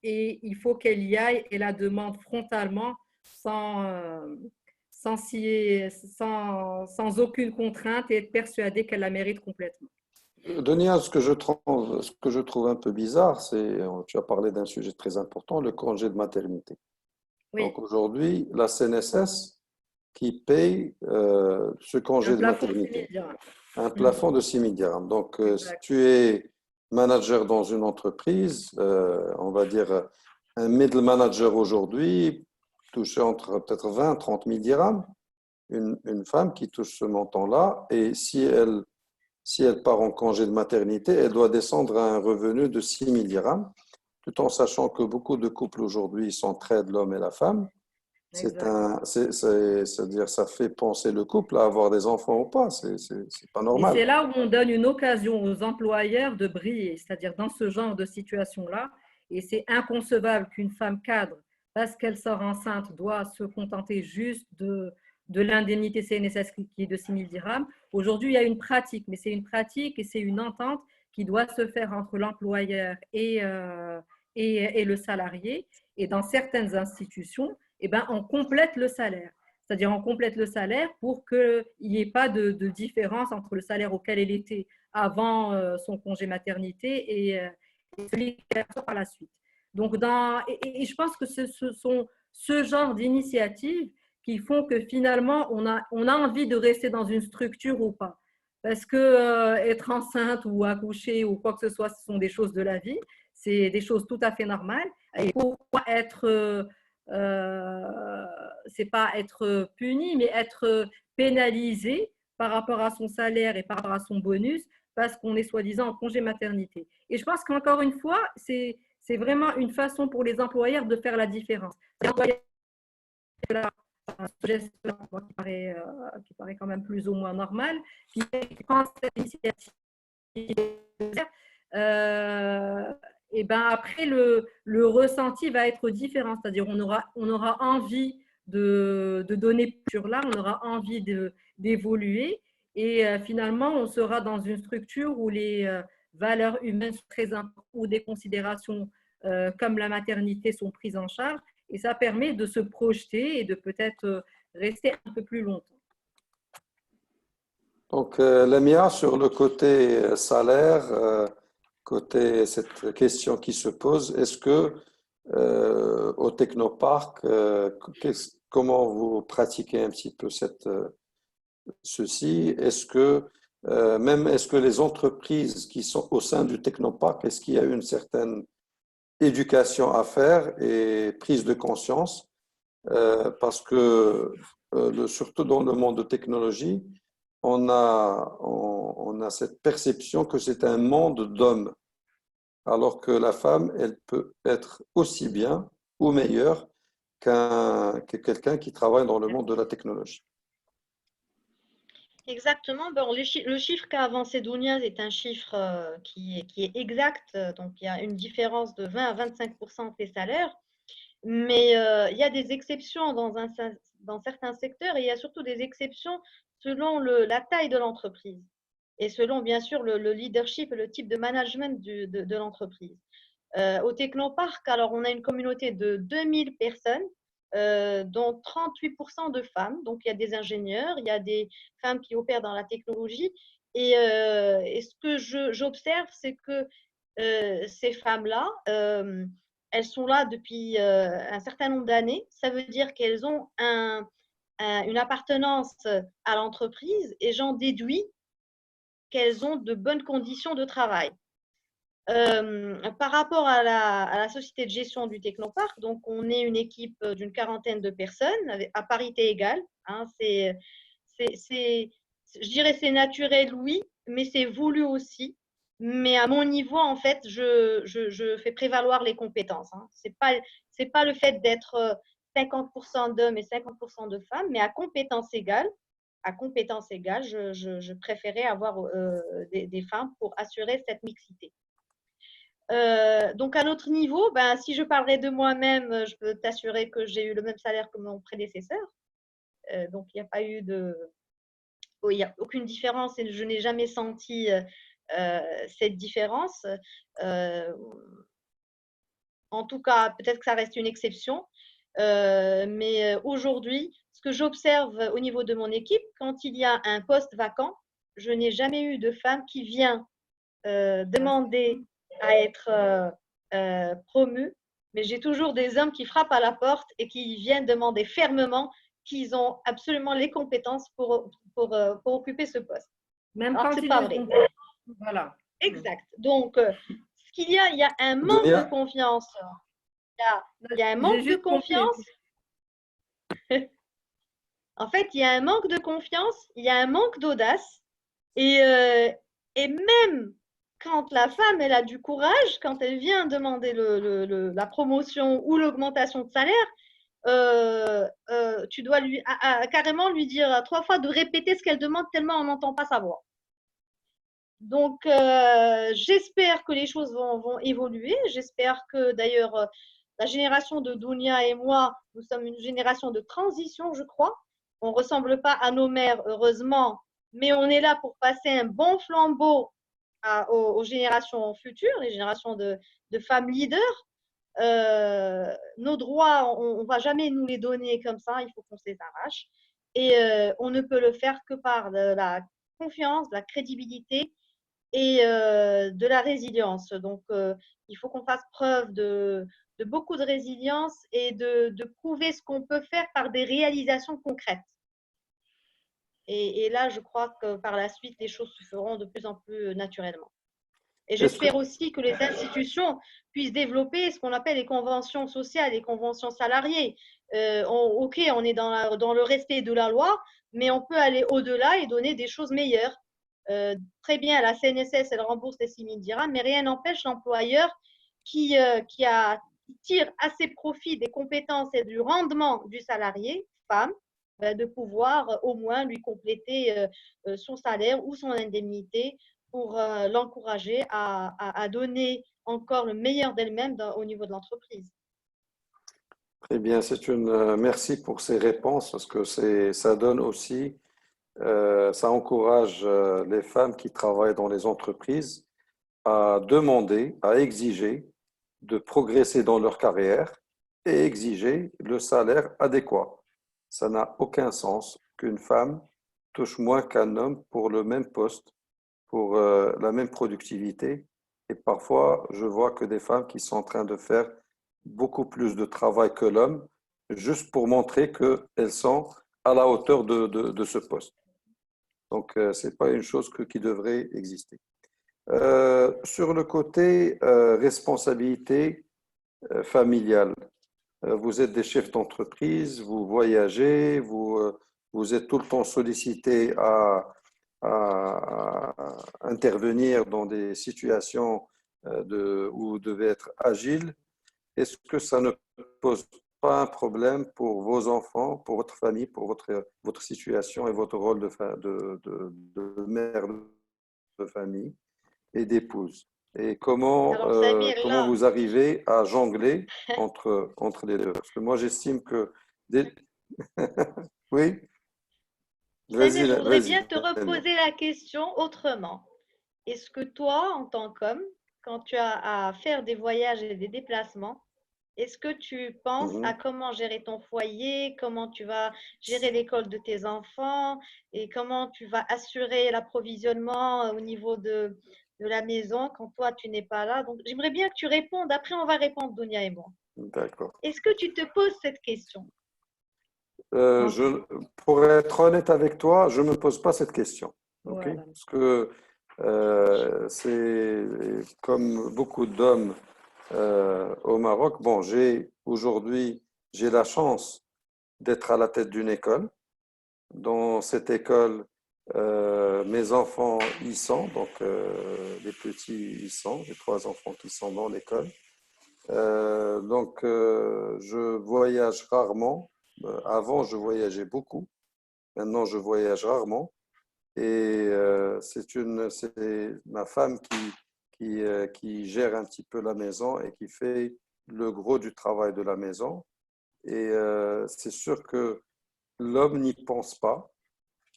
il faut qu'elle y aille et la demande frontalement sans, sans aucune contrainte et être persuadée qu'elle la mérite complètement. Denia, ce que je trouve un peu bizarre, c'est, tu as parlé d'un sujet très important, le congé de maternité. Oui, Donc aujourd'hui, la CNSS qui paye ce un congé de plafond de 6 maternité, 000 dirhams. un plafond de 6 000 dirhams. Donc si Exact. tu es manager dans une entreprise, on va dire un middle manager aujourd'hui, touche entre peut-être 20 30 000 dirhams, une femme qui touche ce montant-là, et si elle part en congé de maternité, elle doit descendre à un revenu de 6 000 dirhams, tout en sachant que beaucoup de couples aujourd'hui s'entraident, l'homme et la femme. Exact. C'est-à-dire, ça fait penser le couple à avoir des enfants ou pas. C'est pas Et c'est normal. là où on donne une occasion aux employeurs de briller, c'est-à-dire dans ce genre de situation-là. Et c'est inconcevable qu'une femme cadre, parce qu'elle sort enceinte, doit se contenter juste de l'indemnité CNSS qui est de 6 000 dirhams. Aujourd'hui, il y a une pratique, mais c'est une pratique et c'est une entente qui doit se faire entre l'employeur et le salarié. Et dans certaines institutions, eh ben, on complète le salaire. C'est-à-dire on complète le salaire pour qu'il n'y ait pas de différence entre le salaire auquel elle était avant son congé maternité et celui qu'elle a par la suite. Donc, et je pense que ce sont ce genre d'initiatives qui font que finalement, on a envie de rester dans une structure ou pas. Parce que être enceinte ou accoucher ou quoi que ce soit, ce sont des choses de la vie. C'est des choses tout à fait normales. Et pourquoi c'est pas être puni, mais être pénalisé par rapport à son salaire et par rapport à son bonus parce qu'on est soi-disant en congé maternité. Et je pense qu'encore une fois, c'est vraiment une façon pour les employeurs de faire la différence. L'employeur un geste qui paraît quand même plus ou moins normal, qui prend cette initiative. Et ben après, le ressenti va être différent, c'est-à-dire on aura envie de donner sur là, on aura envie d'évoluer et finalement, on sera dans une structure où les valeurs humaines sont très importantes, où des considérations comme la maternité sont prises en charge et ça permet de se projeter et de peut-être rester un peu plus longtemps. Donc, Lamia, sur le côté salaire, côté cette question qui se pose, est-ce que au Technoparc, comment vous pratiquez un petit peu ceci? Est-ce que est-ce que les entreprises qui sont au sein du Technoparc, est-ce qu'il y a une certaine éducation à faire et prise de conscience? Parce que surtout dans le monde de technologie, on a cette perception que c'est un monde d'hommes, alors que la femme, elle peut être aussi bien ou meilleure que quelqu'un qui travaille dans le monde de la technologie. Exactement. Bon, le chiffre qu'a avancé Dounia est un chiffre qui est exact. Donc, il y a une différence de 20 à 25% des salaires. Mais il y a des exceptions dans certains secteurs et il y a surtout des exceptions selon la taille de l'entreprise et selon, bien sûr, le leadership et le type de management de l'entreprise. Au Technoparc, alors, on a une communauté de 2000 personnes, dont 38% de femmes. Donc, il y a des ingénieurs, il y a des femmes qui opèrent dans la technologie. Et ce que j'observe, c'est que ces femmes-là, elles sont là depuis un certain nombre d'années. Ça veut dire qu'elles ont une appartenance à l'entreprise et j'en déduis qu'elles ont de bonnes conditions de travail. Par rapport à la société de gestion du Technoparc, donc on est une équipe d'une quarantaine de personnes à parité égale. Hein, je dirais c'est naturel, oui, mais c'est voulu aussi. Mais à mon niveau, en fait, je fais prévaloir les compétences. Hein. C'est pas le fait d'être 50% d'hommes et 50% de femmes, mais à compétences égales, je préférais avoir des femmes pour assurer cette mixité. Donc à notre niveau, ben, si je parlerais de moi-même, je peux t'assurer que j'ai eu le même salaire que mon prédécesseur. Donc il n'y a pas eu il n'y a aucune différence et je n'ai jamais senti cette différence. En tout cas, peut-être que ça reste une exception. Mais aujourd'hui, ce que j'observe au niveau de mon équipe, quand il y a un poste vacant, je n'ai jamais eu de femme qui vient demander à être promue, mais j'ai toujours des hommes qui frappent à la porte et qui viennent demander fermement qu'ils ont absolument les compétences pour occuper ce poste. Même quand c'est pas vrai. Voilà. Exact. Donc, ce qu'il y a un manque de confiance. Il y a un manque de confiance. En fait, il y a un manque de confiance, il y a un manque d'audace. Et même quand la femme, elle a du courage, quand elle vient demander la promotion ou l'augmentation de salaire, tu dois carrément lui dire 3 fois de répéter ce qu'elle demande tellement on n'entend pas sa voix. Donc, j'espère que les choses vont évoluer. J'espère que d'ailleurs, la génération de Dounia et moi, nous sommes une génération de transition, je crois. On ne ressemble pas à nos mères, heureusement, mais on est là pour passer un bon flambeau aux générations futures, les générations de femmes leaders. Nos droits, on ne va jamais nous les donner comme ça, il faut qu'on se les arrache. Et on ne peut le faire que par de la confiance, de la crédibilité et de la résilience. Donc, il faut qu'on fasse preuve de beaucoup de résilience et de prouver ce qu'on peut faire par des réalisations concrètes. Et là, je crois que par la suite, les choses se feront de plus en plus naturellement. Et j'espère aussi que les institutions puissent développer ce qu'on appelle les conventions sociales, les conventions salariées. OK, on est dans le respect de la loi, mais on peut aller au-delà et donner des choses meilleures. Très bien, la CNSS, elle rembourse les 6 000 dirhams, mais rien n'empêche l'employeur qui tire assez profit des compétences et du rendement du salarié, femme, de pouvoir au moins lui compléter son salaire ou son indemnité pour l'encourager à donner encore le meilleur d'elle-même au niveau de l'entreprise. Très bien, merci pour ces réponses parce que ça donne aussi, ça encourage les femmes qui travaillent dans les entreprises à demander, à exiger de progresser dans leur carrière et exiger le salaire adéquat. Ça n'a aucun sens qu'une femme touche moins qu'un homme pour le même poste, pour la même productivité. Et parfois, je vois que des femmes qui sont en train de faire beaucoup plus de travail que l'homme, juste pour montrer qu'elles sont à la hauteur de ce poste. Donc, ce n'est pas une chose qui devrait exister. Sur le côté responsabilité familiale, vous êtes des chefs d'entreprise, vous voyagez, vous êtes tout le temps sollicité à intervenir dans des situations où vous devez être agile. Est-ce que ça ne pose pas un problème pour vos enfants, pour votre famille, pour votre situation et votre rôle de mère de famille et d'épouse? Et Alors, Samir, comment là, vous arrivez à jongler entre les deux? Parce que moi, j'estime que... Oui, Samir, je voudrais bien vas-y, te Daniel. reposer la question autrement. Est-ce que toi, en tant qu'homme, quand tu as à faire des voyages et des déplacements, est-ce que tu penses à Mhm. comment gérer ton foyer, comment tu vas gérer l'école de tes enfants et comment tu vas assurer l'approvisionnement au niveau de la maison quand toi, tu n'es pas là? Donc, j'aimerais bien que tu répondes. Après, on va répondre, Dunia et moi. D'accord. Est-ce que tu te poses cette question? Euh, je, pour être honnête avec toi, je ne me pose pas cette question. Ok? Voilà. Parce que c'est comme beaucoup d'hommes au Maroc. Bon, aujourd'hui, j'ai la chance d'être à la tête d'une école. Dans cette école, mes enfants y sont, donc les petits y sont, les 3 enfants qui sont dans l'école. Je voyage rarement. Avant, je voyageais beaucoup. Maintenant, je voyage rarement. Et c'est ma femme qui gère un petit peu la maison et qui fait le gros du travail de la maison. Et c'est sûr que l'homme n'y pense pas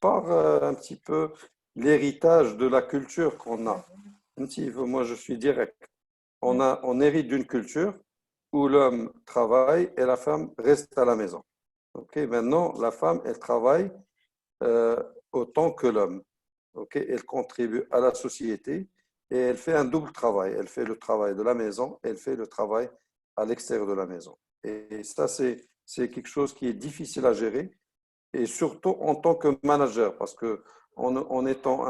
par un petit peu l'héritage de la culture qu'on a. Un petit peu, moi, je suis direct. On hérite d'une culture où l'homme travaille et la femme reste à la maison. Ok, maintenant, la femme, elle travaille euh, autant que l'homme. Ok, elle contribue à la société et elle fait un double travail. Elle fait le travail de la maison, elle fait le travail à l'extérieur de la maison. Et ça, c'est quelque chose qui est difficile à gérer et surtout en tant que manager, parce que en étant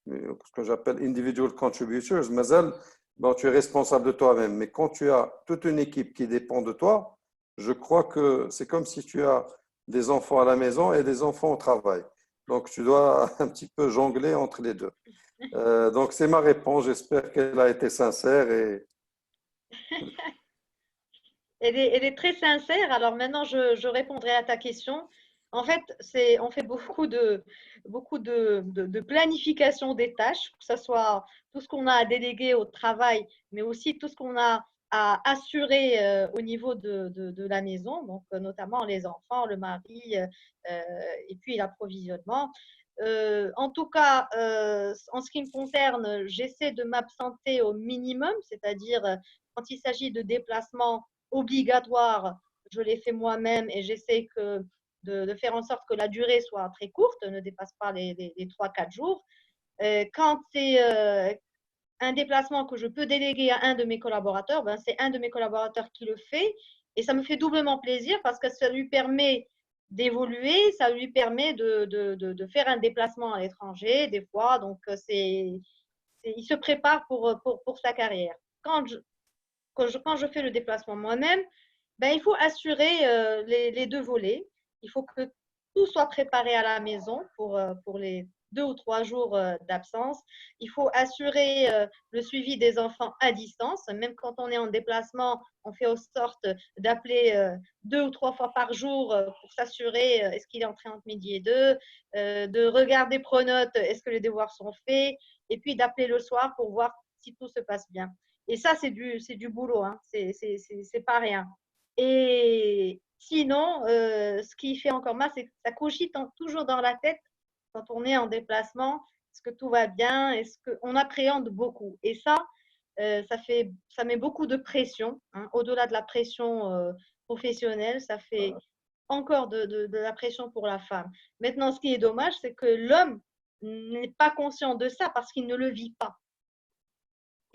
ce que j'appelle individual contributors, Mazel, bon, tu es responsable de toi-même. Mais quand tu as toute une équipe qui dépend de toi, je crois que c'est comme si tu as des enfants à la maison et des enfants au travail. Donc, tu dois un petit peu jongler entre les deux. Donc, c'est ma réponse. J'espère qu'elle a été sincère et Elle est très sincère. Alors maintenant, je répondrai à ta question. En fait, on fait beaucoup de planification des tâches, que ce soit tout ce qu'on a à déléguer au travail, mais aussi tout ce qu'on a à assurer au niveau de la maison, donc notamment les enfants, le mari, et puis l'approvisionnement. En tout cas, en ce qui me concerne, j'essaie de m'absenter au minimum, c'est-à-dire quand il s'agit de déplacements obligatoires, je les fais moi-même et j'essaie de faire en sorte que la durée soit très courte, ne dépasse pas les 3-4 jours. Quand c'est un déplacement que je peux déléguer à un de mes collaborateurs, ben, c'est un de mes collaborateurs qui le fait et ça me fait doublement plaisir parce que ça lui permet d'évoluer, ça lui permet de faire un déplacement à l'étranger des fois, donc il se prépare pour sa carrière. Quand je fais le déplacement moi-même, ben, il faut assurer les deux volets. Il faut que tout soit préparé à la maison pour les 2 ou 3 jours d'absence. Il faut assurer le suivi des enfants à distance. Même quand on est en déplacement, on fait en sorte d'appeler 2 ou 3 fois par jour pour s'assurer est-ce qu'il est entré entre midi et deux, de regarder Pronote, est-ce que les devoirs sont faits, et puis d'appeler le soir pour voir si tout se passe bien. Et ça, c'est du boulot, hein. C'est pas rien. Et sinon, ce qui fait encore mal, c'est que ça cogite toujours dans la tête quand on est en déplacement. Est-ce que tout va bien? Est-ce qu'on appréhende beaucoup? Et ça, ça met beaucoup de pression, hein. Au-delà de la pression professionnelle, ça fait encore de la pression pour la femme. Maintenant, ce qui est dommage, c'est que l'homme n'est pas conscient de ça parce qu'il ne le vit pas.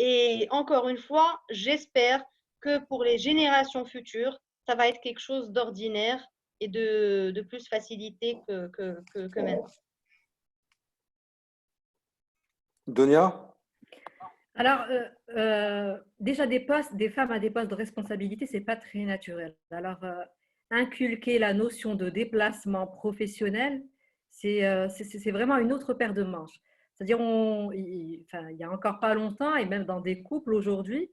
Et encore une fois, j'espère que pour les générations futures, ça va être quelque chose d'ordinaire et de plus facilité que maintenant. Donia? Alors, déjà des femmes à des postes de responsabilité, c'est pas très naturel. Alors, inculquer la notion de déplacement professionnel, c'est vraiment une autre paire de manches. C'est-à-dire, enfin, il y a encore pas longtemps, et même dans des couples aujourd'hui,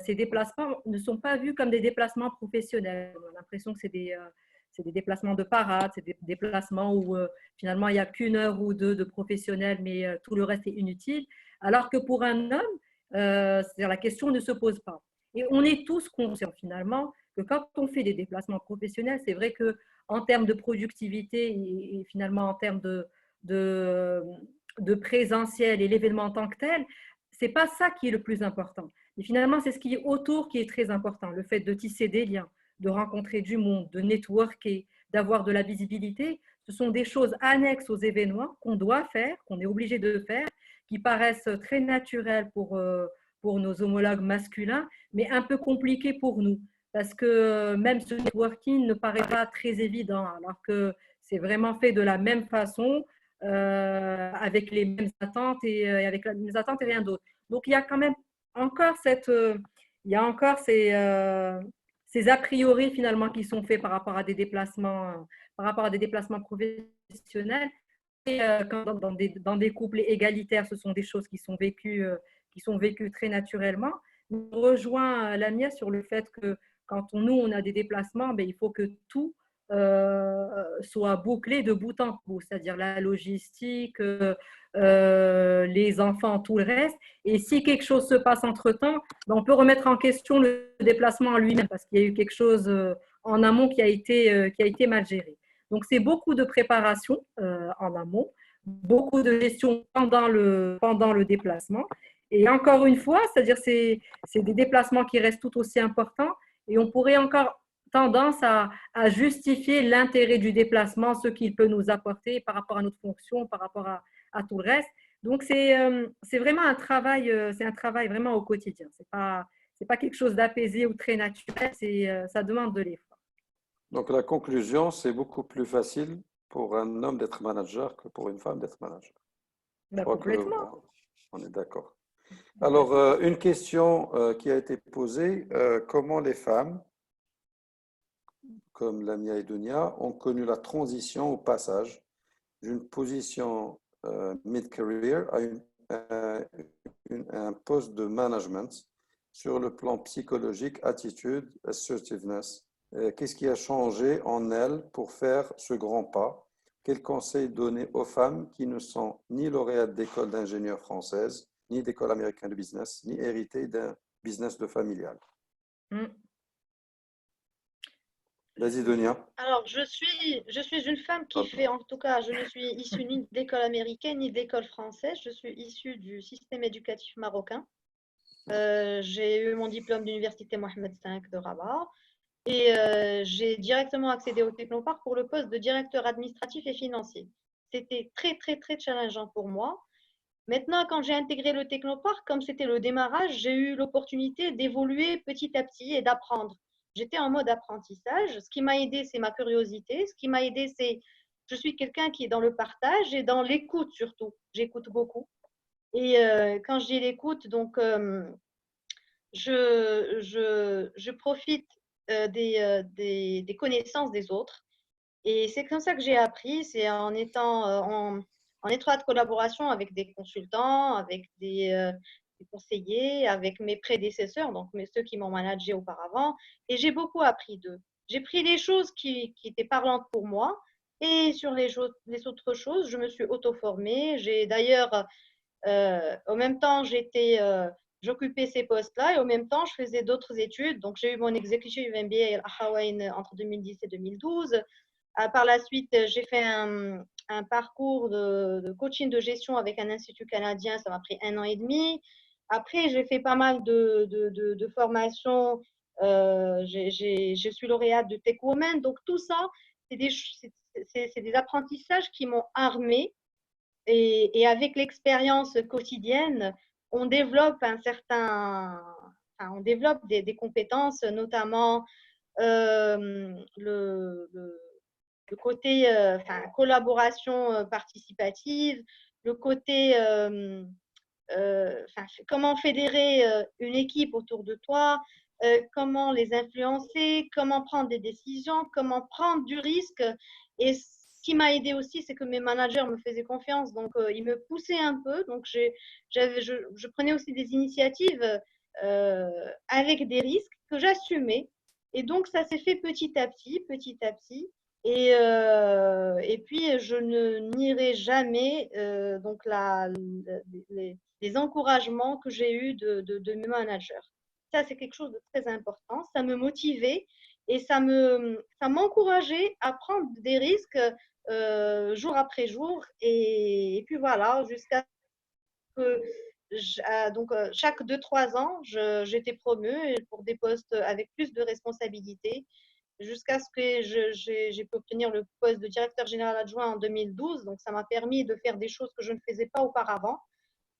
ces déplacements ne sont pas vus comme des déplacements professionnels. On a l'impression que c'est des déplacements de parade, c'est des déplacements où finalement il n'y a qu'une heure ou deux de professionnel, mais tout le reste est inutile. Alors que pour un homme, c'est-à-dire la question ne se pose pas. Et on est tous conscients finalement que quand on fait des déplacements professionnels, c'est vrai qu'en termes de productivité et finalement en termes de présentiel et l'événement en tant que tel, c'est pas ça qui est le plus important. Mais finalement, c'est ce qui est autour qui est très important. Le fait de tisser des liens, de rencontrer du monde, de networker, d'avoir de la visibilité, ce sont des choses annexes aux événements qu'on doit faire, qu'on est obligé de faire, qui paraissent très naturelles pour nos homologues masculins, mais un peu compliquées pour nous. Parce que même ce networking ne paraît pas très évident, alors que c'est vraiment fait de la même façon, avec les mêmes attentes et avec les mêmes attentes et rien d'autre. Donc il y a quand même encore il y a encore ces a priori finalement qui sont faits par rapport à des déplacements professionnels. Et, quand dans des couples égalitaires, ce sont des choses qui sont vécues très naturellement. Je rejoins Lamia sur le fait que quand nous, on a des déplacements, ben, il faut que tout soit bouclé de bout en bout, c'est-à-dire la logistique, les enfants, tout le reste. Et si quelque chose se passe entre-temps, ben, on peut remettre en question le déplacement en lui-même parce qu'il y a eu quelque chose en amont qui a été mal géré. Donc, c'est beaucoup de préparation en amont, beaucoup de gestion pendant le déplacement. Et encore une fois, c'est-à-dire c'est des déplacements qui restent tout aussi importants et on pourrait encore tendance à justifier l'intérêt du déplacement, ce qu'il peut nous apporter par rapport à notre fonction, par rapport à tout le reste. Donc, c'est vraiment c'est un travail vraiment au quotidien. C'est pas quelque chose d'apaisé ou très naturel, ça demande de l'effort. Donc la conclusion, c'est beaucoup plus facile pour un homme d'être manager que pour une femme d'être manager. Je Ben, crois que complètement. on est d'accord. Alors, une question qui a été posée, comment les femmes, comme Lamia et Dunia, ont connu la transition au passage d'une position mid-career à un poste de management sur le plan psychologique, attitude, assertiveness. Qu'est-ce qui a changé en elles pour faire ce grand pas? Quels conseils donner aux femmes qui ne sont ni lauréates d'école d'ingénieurs françaises, ni d'école américaine de business, ni héritées d'un business de familial? Vas-y, Dunia. Alors, je suis une femme qui fait, en tout cas, je ne suis issue ni d'école américaine ni d'école française, je suis issue du système éducatif marocain. J'ai eu mon diplôme d'université Mohamed V de Rabat et j'ai directement accédé au Technoparc pour le poste de directeur administratif et financier. C'était très, très, très challengeant pour moi. Maintenant, quand j'ai intégré le Technoparc, comme c'était le démarrage, j'ai eu l'opportunité d'évoluer petit à petit et d'apprendre. J'étais en mode apprentissage. Ce qui m'a aidé, c'est ma curiosité. Ce qui m'a aidé, c'est je suis quelqu'un qui est dans le partage et dans l'écoute surtout. J'écoute beaucoup. Et quand je dis l'écoute, donc je profite des connaissances des autres. Et c'est comme ça que j'ai appris, c'est en étant en étroite collaboration avec des consultants, avec des conseillers, avec mes prédécesseurs, donc ceux qui m'ont managé auparavant. Et j'ai beaucoup appris d'eux. J'ai pris des choses qui étaient parlantes pour moi. Et sur les autres choses, je me suis auto-formée. J'ai d'ailleurs, en même temps, j'occupais ces postes-là et en même temps, je faisais d'autres études. Donc, j'ai eu mon Executive MBA à Hawaii entre 2010 et 2012. Par la suite, j'ai fait un parcours de coaching de gestion avec un institut canadien. Ça m'a pris 1 an et demi. Après, j'ai fait pas mal de formations. Je suis lauréate de Tech Women. Donc, tout ça, c'est des apprentissages qui m'ont armée. Et avec l'expérience quotidienne, on développe on développe des compétences, notamment le côté collaboration participative, le côté comment fédérer une équipe autour de toi, comment les influencer, comment prendre des décisions, comment prendre du risque. Et ce qui m'a aidé aussi, c'est que mes managers me faisaient confiance, donc ils me poussaient un peu. Donc je prenais aussi des initiatives avec des risques que j'assumais. Et donc ça s'est fait petit à petit, petit à petit. Et puis, je ne nierai jamais donc les encouragements que j'ai eus de mes managers. Ça, c'est quelque chose de très important. Ça me motivait et ça m'encourageait à prendre des risques jour après jour. Et puis voilà, jusqu'à que chaque 2 3 ans, j'étais promue pour des postes avec plus de responsabilités jusqu'à ce que j'ai pu obtenir le poste de directeur général adjoint en 2012. Donc, ça m'a permis de faire des choses que je ne faisais pas auparavant.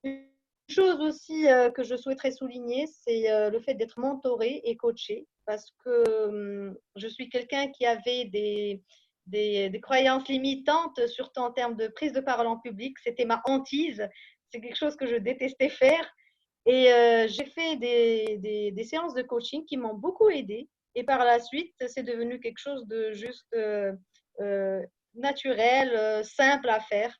Une chose aussi que je souhaiterais souligner, c'est le fait d'être mentorée et coachée parce que je suis quelqu'un qui avait des croyances limitantes, surtout en termes de prise de parole en public. C'était ma hantise. C'est quelque chose que je détestais faire. Et j'ai fait des séances de coaching qui m'ont beaucoup aidée. Et par la suite, c'est devenu quelque chose de juste naturel, simple à faire.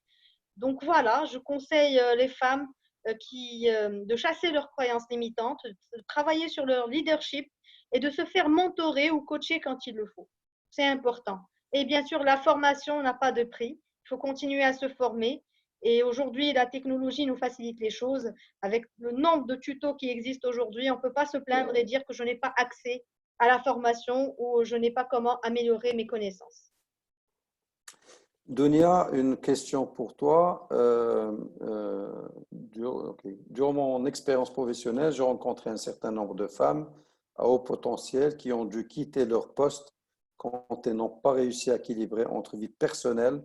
Donc voilà, je conseille les femmes de chasser leurs croyances limitantes, de travailler sur leur leadership et de se faire mentorer ou coacher quand il le faut. C'est important. Et bien sûr, la formation n'a pas de prix. Il faut continuer à se former. Et aujourd'hui, la technologie nous facilite les choses. Avec le nombre de tutos qui existent aujourd'hui, on ne peut pas se plaindre et dire que je n'ai pas accès à la formation ou je n'ai pas comment améliorer mes connaissances. Dunia, une question pour toi. Durant mon expérience professionnelle, j'ai rencontré un certain nombre de femmes à haut potentiel qui ont dû quitter leur poste quand elles n'ont pas réussi à équilibrer entre vie personnelle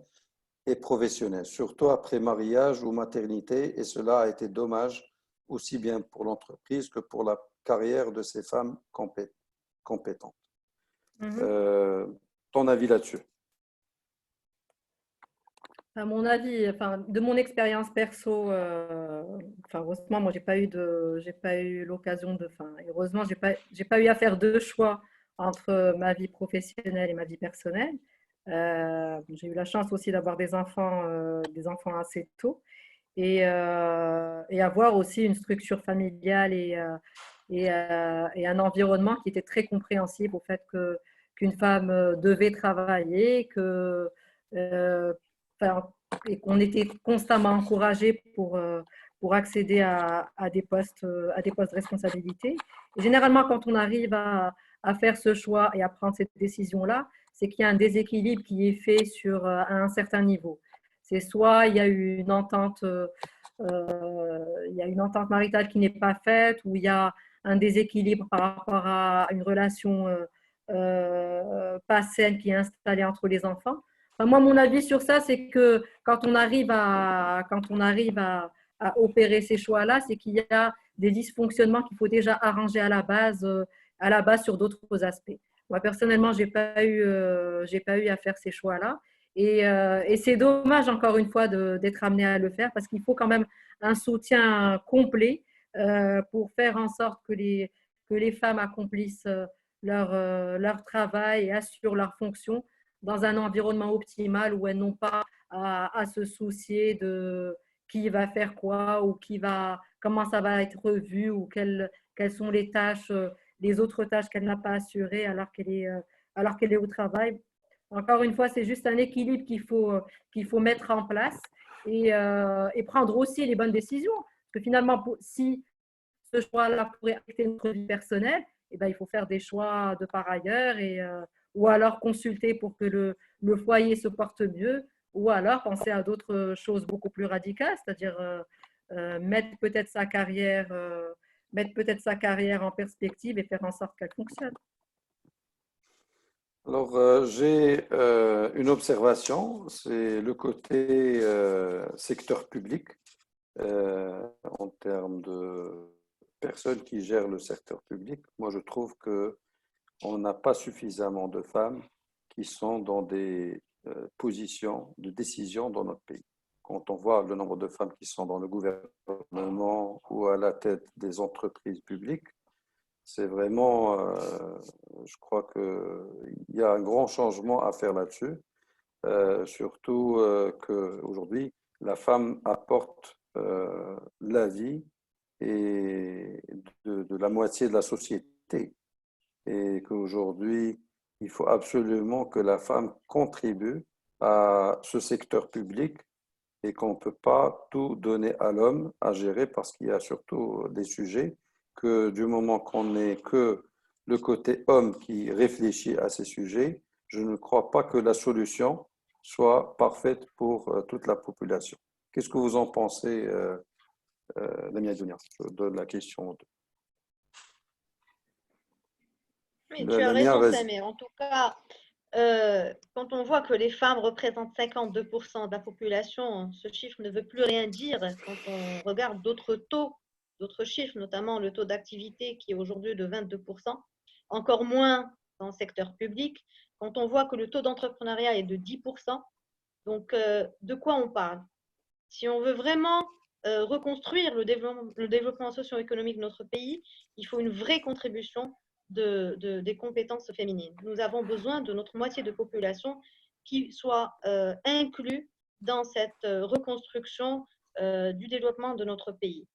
et professionnelle, surtout après mariage ou maternité, et cela a été dommage aussi bien pour l'entreprise que pour la carrière de ces femmes compétentes. Ton avis là-dessus? À mon avis, de mon expérience perso, heureusement, moi, j'ai pas eu l'occasion heureusement, j'ai pas eu à faire deux choix entre ma vie professionnelle et ma vie personnelle. J'ai eu la chance aussi d'avoir des enfants assez tôt et avoir aussi une structure familiale et un environnement qui était très compréhensif au fait qu'une femme devait travailler, et qu'on était constamment encouragé pour accéder à des postes de responsabilité. Et généralement, quand on arrive à faire ce choix et à prendre cette décision-là, c'est qu'il y a un déséquilibre qui est fait à un certain niveau. C'est soit il y a une entente, maritale qui n'est pas faite, ou il y a un déséquilibre par rapport à une relation pas saine qui est installée entre les enfants. Moi, mon avis sur ça, c'est que quand on arrive à opérer ces choix-là, c'est qu'il y a des dysfonctionnements qu'il faut déjà arranger à la base sur d'autres aspects. Moi, personnellement, j'ai pas eu à faire ces choix-là. Et c'est dommage, encore une fois, d'être amené à le faire parce qu'il faut quand même un soutien complet pour faire en sorte que les femmes accomplissent leur travail et assurent leur fonction dans un environnement optimal où elles n'ont pas à se soucier de qui va faire quoi ou comment ça va être revu ou quelles sont les tâches, les autres tâches qu'elle n'a pas assurées alors qu'elle est au travail. Encore une fois, c'est juste un équilibre qu'il faut mettre en place et prendre aussi les bonnes décisions. Parce que finalement, si ce choix-là pourrait affecter notre vie personnelle, eh ben, il faut faire des choix de par ailleurs ou alors consulter pour que le foyer se porte mieux ou alors penser à d'autres choses beaucoup plus radicales, c'est-à-dire mettre peut-être sa carrière en perspective et faire en sorte qu'elle fonctionne. Alors, j'ai une observation, c'est le côté secteur public en termes de personnes qui gèrent le secteur public. Moi, je trouve que on n'a pas suffisamment de femmes qui sont dans des positions de décision dans notre pays. Quand on voit le nombre de femmes qui sont dans le gouvernement ou à la tête des entreprises publiques, c'est vraiment, je crois qu'il y a un grand changement à faire là-dessus, surtout qu'aujourd'hui, la femme apporte la vie et de la moitié de la société et qu'aujourd'hui, il faut absolument que la femme contribue à ce secteur public et qu'on ne peut pas tout donner à l'homme à gérer parce qu'il y a surtout des sujets que du moment qu'on n'est que le côté homme qui réfléchit à ces sujets, je ne crois pas que la solution soit parfaite pour toute la population. Qu'est-ce que vous en pensez, Lamia Dounia, de la question Oui, tu as Lamia, raison, vas-y. Samir. En tout cas, quand on voit que les femmes représentent 52% de la population, ce chiffre ne veut plus rien dire. Quand on regarde d'autres taux, d'autres chiffres, notamment le taux d'activité qui est aujourd'hui de 22%, encore moins dans le secteur public, quand on voit que le taux d'entrepreneuriat est de 10%, donc de quoi on parle? Si on veut vraiment reconstruire le développement socio-économique de notre pays, il faut une vraie contribution des compétences féminines. Nous avons besoin de notre moitié de population qui soit inclus dans cette reconstruction du développement de notre pays.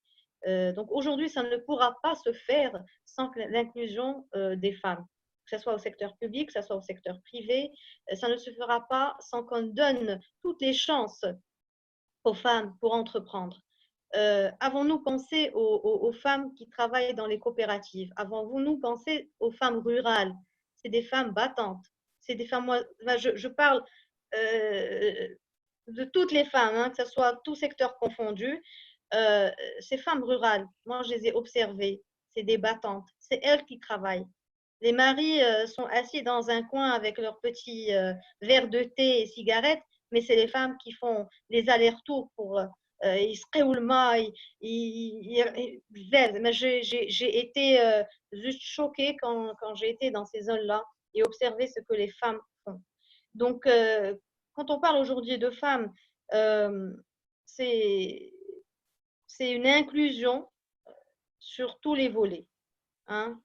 Donc aujourd'hui, ça ne pourra pas se faire sans l'inclusion des femmes, que ce soit au secteur public, que ce soit au secteur privé. Ça ne se fera pas sans qu'on donne toutes les chances aux femmes pour entreprendre. Avons-nous pensé aux femmes qui travaillent dans les coopératives? Avons-nous pensé aux femmes rurales? C'est des femmes battantes. C'est des femmes, moi, je parle de toutes les femmes, hein, que ce soit tout secteur confondu. Ces femmes rurales, moi, je les ai observées. C'est des battantes. C'est elles qui travaillent. Les maris sont assis dans un coin avec leur petit verre de thé et cigarette, mais c'est les femmes qui font les allers-retours pour يسقيوا الماء j'ai été juste choquée quand j'ai été dans ces zones-là et observé ce que les femmes font. Donc, quand on parle aujourd'hui de femmes, c'est une inclusion sur tous les volets, hein,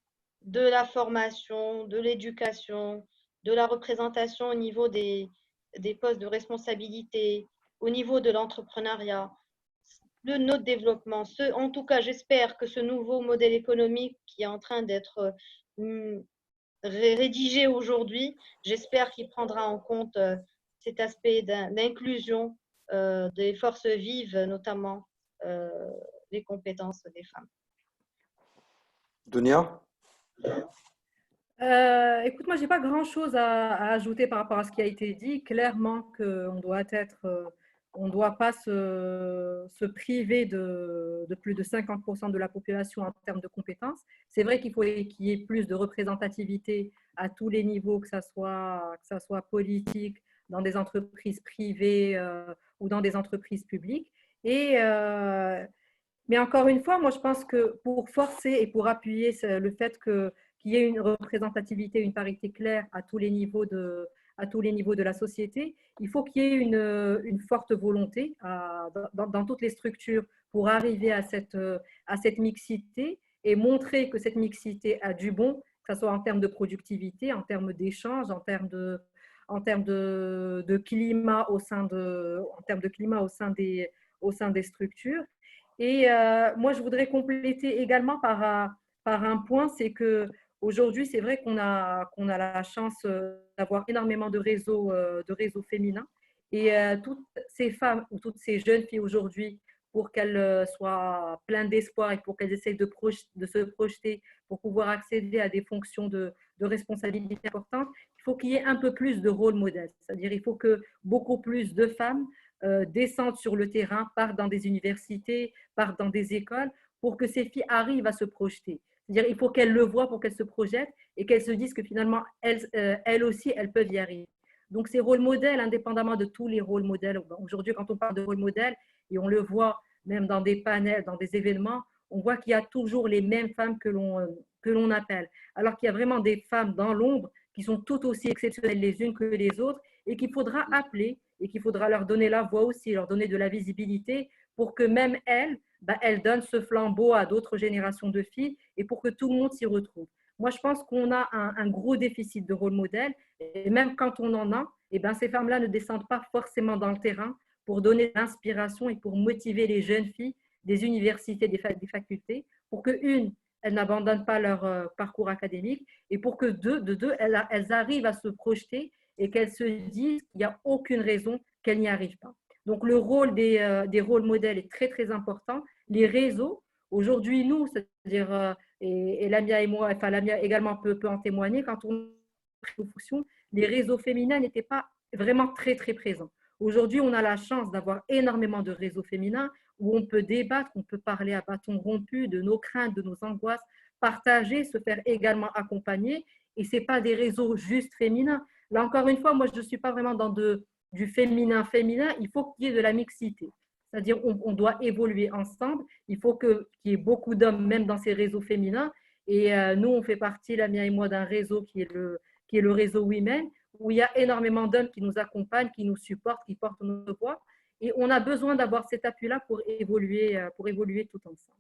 de la formation, de l'éducation, de la représentation au niveau des postes de responsabilité, au niveau de l'entrepreneuriat, de notre développement. En tout cas, j'espère que ce nouveau modèle économique qui est en train d'être rédigé aujourd'hui, j'espère qu'il prendra en compte cet aspect d'inclusion des forces vives, notamment les compétences des femmes. Dunia? Écoute, moi, je n'ai pas grand-chose à ajouter par rapport à ce qui a été dit. Clairement qu'on on ne doit pas se priver de plus de 50% de la population en termes de compétences. C'est vrai qu'il faut qu'il y ait plus de représentativité à tous les niveaux, que ça soit politique, dans des entreprises privées ou dans des entreprises publiques. Mais encore une fois, moi, je pense que pour forcer et pour appuyer le fait qu'il y ait une représentativité, une parité claire à tous les niveaux de la société, il faut qu'il y ait une forte volonté dans toutes les structures pour arriver à cette mixité et montrer que cette mixité a du bon, que ce soit en termes de productivité, en termes d'échange, en termes de climat en termes de climat au sein des structures. Et moi, je voudrais compléter également par un point, c'est que aujourd'hui, c'est vrai qu'on a la chance d'avoir énormément de réseaux féminins. Et toutes ces femmes ou toutes ces jeunes filles aujourd'hui, pour qu'elles soient pleines d'espoir et pour qu'elles essayent de se projeter pour pouvoir accéder à des fonctions de responsabilité importantes, il faut qu'il y ait un peu plus de rôle modèle. C'est-à-dire il faut que beaucoup plus de femmes descendent sur le terrain, partent dans des universités, partent dans des écoles, pour que ces filles arrivent à se projeter. C'est-à-dire il faut qu'elles le voient pour qu'elles se projettent et qu'elles se disent que finalement, elles aussi, elles peuvent y arriver. Donc, ces rôles modèles, indépendamment de tous les rôles modèles, aujourd'hui, quand on parle de rôles modèles, et on le voit même dans des panels, dans des événements, on voit qu'il y a toujours les mêmes femmes que l'on appelle. Alors qu'il y a vraiment des femmes dans l'ombre qui sont tout aussi exceptionnelles les unes que les autres et qu'il faudra appeler et qu'il faudra leur donner la voix aussi, leur donner de la visibilité pour que même elles, elles donnent ce flambeau à d'autres générations de filles et pour que tout le monde s'y retrouve. Moi, je pense qu'on a un gros déficit de rôle modèle et même quand on en a, ces femmes-là ne descendent pas forcément dans le terrain pour donner de l'inspiration et pour motiver les jeunes filles des universités, des facultés, pour que, une, elles n'abandonnent pas leur parcours académique et pour que, deux, elles arrivent à se projeter et qu'elles se disent qu'il n'y a aucune raison qu'elles n'y arrivent pas. Donc, le rôle des rôles modèles est très, très important. Les réseaux, aujourd'hui, nous, c'est-à-dire, et Lamia et moi, enfin, Lamia également peut en témoigner, quand on a pris nos fonctions, les réseaux féminins n'étaient pas vraiment très, très présents. Aujourd'hui, on a la chance d'avoir énormément de réseaux féminins où on peut débattre, on peut parler à bâton rompu de nos craintes, de nos angoisses, partager, se faire également accompagner. Et ce n'est pas des réseaux juste féminins. Là, encore une fois, moi, je ne suis pas vraiment dans du féminin. Il faut qu'il y ait de la mixité. C'est-à-dire on doit évoluer ensemble. Il faut qu'il y ait beaucoup d'hommes, même dans ces réseaux féminins. Et nous, on fait partie, Lamia et moi, d'un réseau qui est le réseau Women, où il y a énormément d'hommes qui nous accompagnent, qui nous supportent, qui portent nos voix. Et on a besoin d'avoir cet appui-là pour évoluer tout ensemble.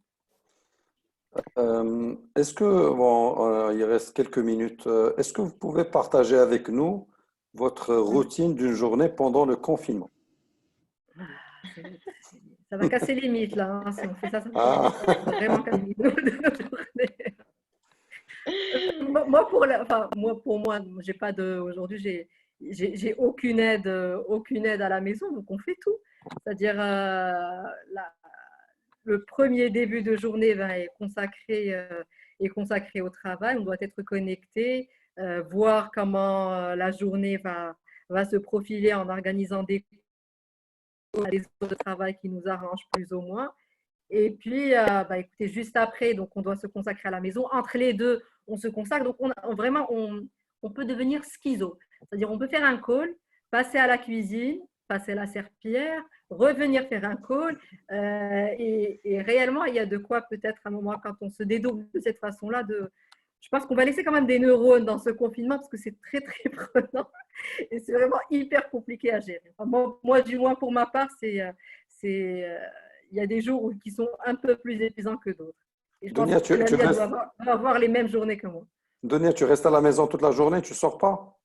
Est-ce que, bon, il reste quelques minutes, est-ce que vous pouvez partager avec nous votre routine d'une journée pendant le confinement? Ça va casser les mythes, là. Hein. Si on fait ça, ça Ah. va vraiment casser les mythes. Moi, pour moi, j'ai pas de. Aujourd'hui, j'ai aucune aide à la maison, donc on fait tout. C'est-à-dire, le premier début de journée est consacré au travail. On doit être connecté, voir comment la journée va se profiler en organisant des heures de travail qui nous arrangent plus ou moins. Et puis, écoutez, juste après, donc on doit se consacrer à la maison. Entre les deux, on se consacre. Donc, on peut devenir schizo. C'est-à-dire, on peut faire un call, passer à la cuisine, passer à la serpillière, revenir faire un call. Et réellement, il y a de quoi peut-être à un moment, quand on se dédouble de cette façon-là, je pense qu'on va laisser quand même des neurones dans ce confinement parce que c'est très, très prenant. Et c'est vraiment hyper compliqué à gérer. Enfin, moi, du moins, pour ma part, il y a des jours qui sont un peu plus épuisants que d'autres. Et je pense Dunia, que la mienne doit avoir les mêmes journées que moi. Dunia, tu restes à la maison toute la journée, tu ne sors pas?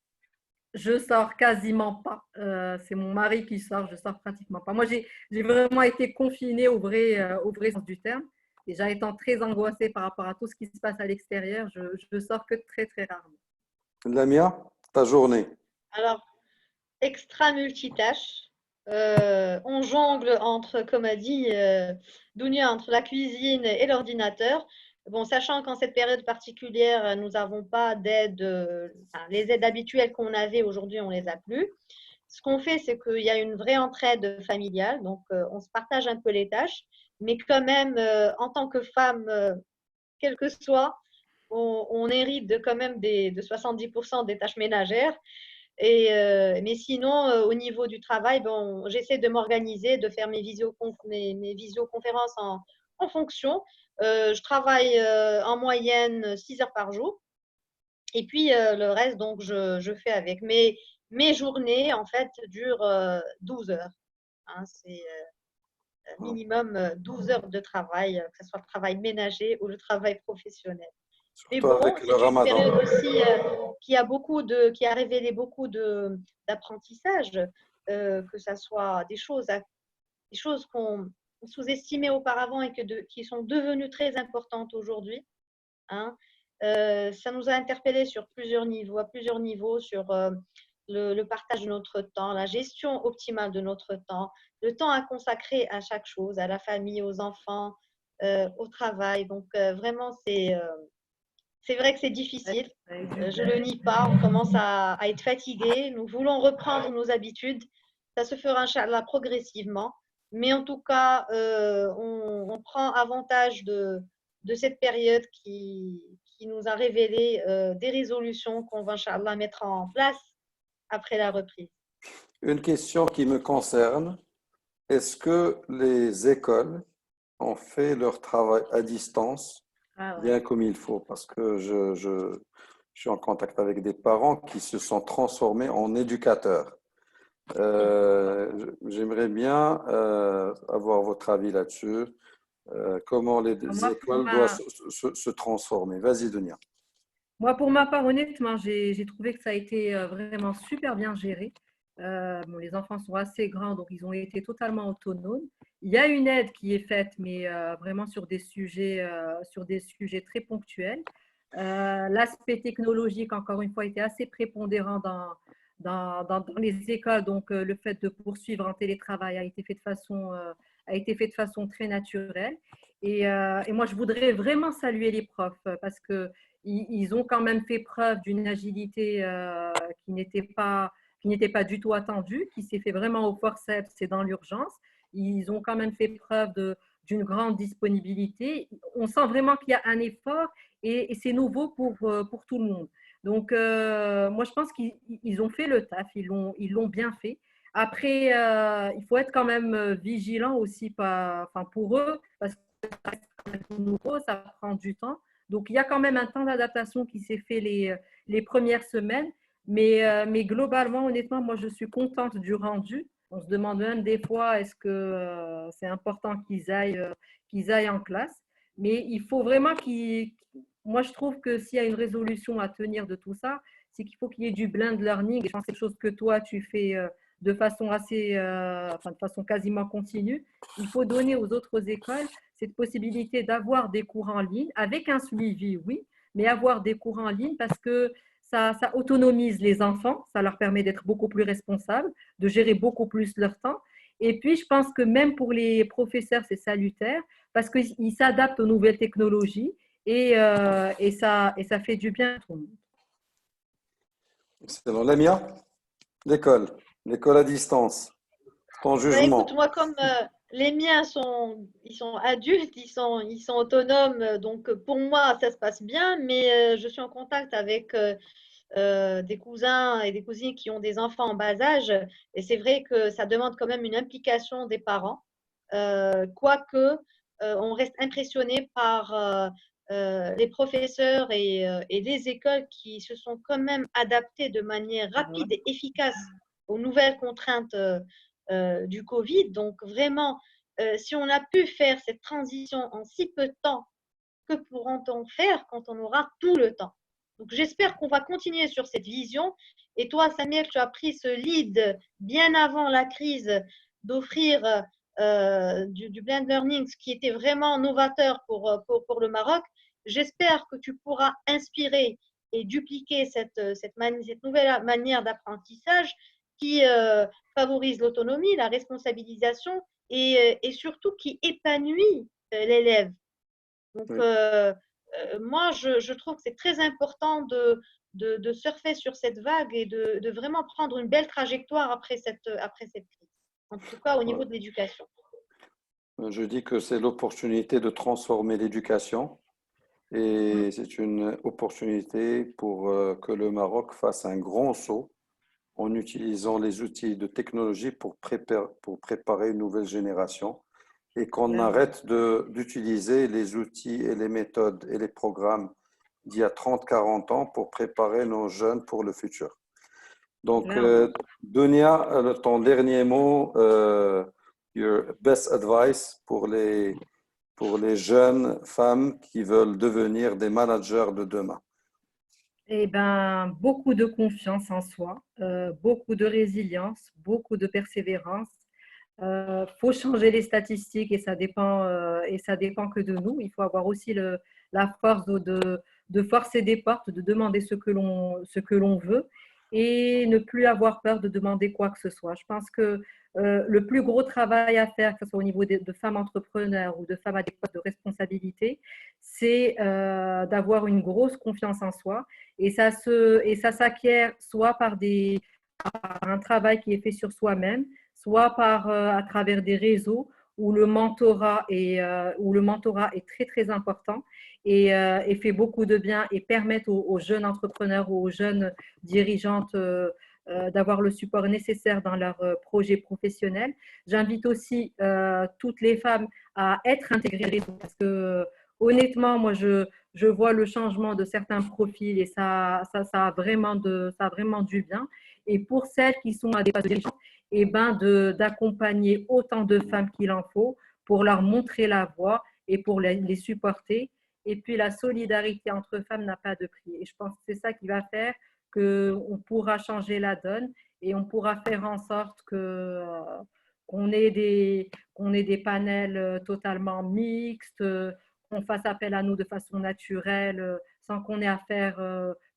Je sors quasiment pas. C'est mon mari qui sort, je sors pratiquement pas. Moi, j'ai vraiment été confinée au vrai sens du terme. Déjà étant très angoissée par rapport à tout ce qui se passe à l'extérieur, je sors que très, très rarement. Lamia, ta journée? Alors, extra multitâche. On jongle entre, comme a dit Dounia, entre la cuisine et l'ordinateur. Bon, sachant qu'en cette période particulière, nous n'avons pas d'aide, les aides habituelles qu'on avait aujourd'hui, on ne les a plus. Ce qu'on fait, c'est qu'il y a une vraie entraide familiale, donc on se partage un peu les tâches, mais quand même, en tant que femme, quel que soit, on hérite quand même de 70% des tâches ménagères. Mais sinon, au niveau du travail, bon, j'essaie de m'organiser, de faire mes visioconférences en fonction. Je travaille en moyenne 6 heures par jour. Et puis, le reste, donc, je fais avec. Mes journées, en fait, durent 12 heures. Hein, c'est minimum 12 heures de travail, que ce soit le travail ménager ou le travail professionnel. Mais surtout bon, avec le c'est une période Ramadan. aussi qui a révélé beaucoup d'apprentissage, que ça soit des choses qu'on sous-estimait auparavant et qui sont devenues très importantes aujourd'hui. Hein. Ça nous a interpellés sur plusieurs niveaux, à plusieurs niveaux, sur le partage de notre temps, la gestion optimale de notre temps, le temps à consacrer à chaque chose, à la famille, aux enfants, au travail. Donc, vraiment, c'est vrai que c'est difficile. Je ne le nie pas. On commence à être fatigué. Nous voulons reprendre nos habitudes. Ça se fera, Inch'Allah, progressivement. Mais en tout cas, on prend avantage de cette période qui nous a révélé des résolutions qu'on va, Inch'Allah, mettre en place après la reprise. Une question qui me concerne, est-ce que les écoles ont fait leur travail à distance Ah ouais. bien comme il faut? Parce que je suis en contact avec des parents qui se sont transformés en éducateurs. J'aimerais bien avoir votre avis là-dessus. Comment les Moi, pour écoles doivent ma, se transformer? Vas-y, Dunia. Moi, pour ma part, honnêtement, j'ai trouvé que ça a été vraiment super bien géré. Bon, les enfants sont assez grands, donc ils ont été totalement autonomes. Il y a une aide qui est faite, mais vraiment sur des sujets très ponctuels. L'aspect technologique, encore une fois, était assez prépondérant dans les écoles. Donc, le fait de poursuivre en télétravail a été fait de façon très naturelle. Et moi, je voudrais vraiment saluer les profs parce que ils ont quand même fait preuve d'une agilité qui n'était pas du tout attendue, qui s'est fait vraiment au forceps et dans l'urgence. Ils ont quand même fait preuve d'une grande disponibilité. On sent vraiment qu'il y a un effort et c'est nouveau pour tout le monde. Donc, moi, je pense qu'ils ont fait le taf, ils l'ont bien fait. Après, il faut être quand même vigilant aussi enfin, pour eux, parce que ça reste quand même nouveau, ça prend du temps. Donc, il y a quand même un temps d'adaptation qui s'est fait les premières semaines. Mais globalement, honnêtement, moi, je suis contente du rendu. On se demande même des fois, est-ce que c'est important qu'ils aillent en classe. Mais il faut vraiment Moi, je trouve que s'il y a une résolution à tenir de tout ça, c'est qu'il faut qu'il y ait du blend learning. Et je pense que c'est quelque chose que toi, tu fais de façon enfin, de façon quasiment continue. Il faut donner aux autres écoles cette possibilité d'avoir des cours en ligne avec un suivi, oui, mais avoir des cours en ligne parce que ça autonomise les enfants, ça leur permet d'être beaucoup plus responsables, de gérer beaucoup plus leur temps. Et puis, je pense que même pour les professeurs, c'est salutaire parce qu'ils s'adaptent aux nouvelles technologies et ça fait du bien à tout le monde. C'est dans Lamia, l'école à distance. Ton Ben, écoute, jugement. moi, comme les miens ils sont adultes, ils sont autonomes, donc pour moi, ça se passe bien, mais je suis en contact avec des cousins et des cousines qui ont des enfants en bas âge, et c'est vrai que ça demande quand même une implication des parents, quoique on reste impressionné par les professeurs et les écoles qui se sont quand même adaptés de manière rapide et efficace aux nouvelles contraintes du Covid. Donc vraiment, si on a pu faire cette transition en si peu de temps, que pourront-on faire quand on aura tout le temps? Donc j'espère qu'on va continuer sur cette vision. Et toi, Samuel, tu as pris ce lead bien avant la crise d'offrir du blend learning, ce qui était vraiment novateur pour le Maroc. J'espère que tu pourras inspirer et dupliquer cette nouvelle manière d'apprentissage qui favorise l'autonomie, la responsabilisation et surtout qui épanouit l'élève. Donc, Oui. moi, je trouve que c'est très important de surfer sur cette vague et de vraiment prendre une belle trajectoire après cette crise, en tout cas au niveau de l'éducation. Je dis que c'est l'opportunité de transformer l'éducation et c'est une opportunité pour que le Maroc fasse un grand saut en utilisant les outils de technologie pour préparer une nouvelle génération et qu'on Clairement. arrête d'utiliser les outils et les méthodes et les programmes d'il y a 30-40 ans pour préparer nos jeunes pour le futur. Donc, Clairement. Dunia, ton dernier mot, your best advice pour pour les jeunes femmes qui veulent devenir des managers de demain? Eh ben, beaucoup de confiance en soi, beaucoup de résilience, beaucoup de persévérance. Faut changer les statistiques et ça dépend que de nous. Il faut avoir aussi la force de forcer des portes, de demander ce que l'on veut et ne plus avoir peur de demander quoi que ce soit. Je pense que le plus gros travail à faire, que ce soit au niveau de femmes entrepreneurs ou de femmes à des postes de responsabilité, c'est d'avoir une grosse confiance en soi et ça s'acquiert soit par un travail qui est fait sur soi-même, soit à travers des réseaux où le mentorat est très, très important et fait beaucoup de bien et permet aux jeunes entrepreneurs ou aux jeunes dirigeantes d'avoir le support nécessaire dans leur projet professionnel. J'invite aussi toutes les femmes à être intégrées au réseau parce que honnêtement, moi, je vois le changement de certains profils et ça a vraiment du bien. Et pour celles qui sont à des postes de dirigeants, et ben d'accompagner autant de femmes qu'il en faut pour leur montrer la voie et pour les supporter. Et puis la solidarité entre femmes n'a pas de prix. Et je pense que c'est ça qui va faire qu'on pourra changer la donne et on pourra faire en sorte qu'on ait des panels totalement mixtes, qu'on fasse appel à nous de façon naturelle, sans qu'on ait à faire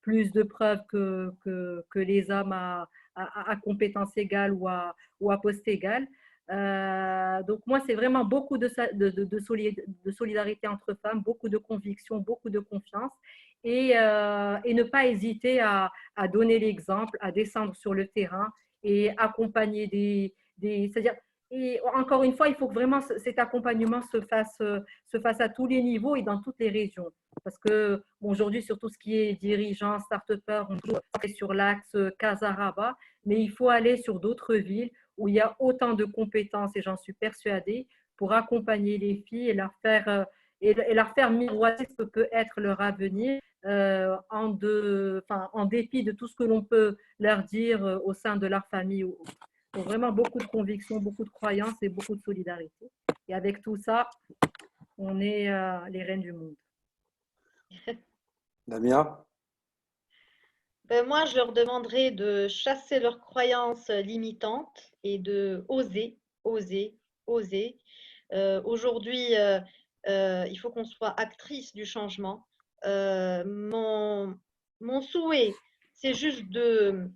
plus de preuves que les hommes à compétences égales ou à poste égal. Donc moi, c'est vraiment beaucoup de solidarité entre femmes, beaucoup de conviction, beaucoup de confiance et ne pas hésiter à donner l'exemple, à descendre sur le terrain et accompagner c'est-à-dire, et encore une fois, il faut que vraiment cet accompagnement se fasse à tous les niveaux et dans toutes les régions. Parce que bon, aujourd'hui, sur tout ce qui est dirigeants, start-upers, on est sur l'axe Casaraba, mais il faut aller sur d'autres villes où il y a autant de compétences, et j'en suis persuadée, pour accompagner les filles et leur faire miroiter ce que peut être leur avenir en dépit de tout ce que l'on peut leur dire au sein de leur famille. Donc vraiment beaucoup de conviction, beaucoup de croyance et beaucoup de solidarité. Et avec tout ça, on est les reines du monde. Lamia? Ben moi, je leur demanderais de chasser leurs croyances limitantes et de oser, oser, oser. Aujourd'hui, il faut qu'on soit actrice du changement. Mon souhait, c'est juste de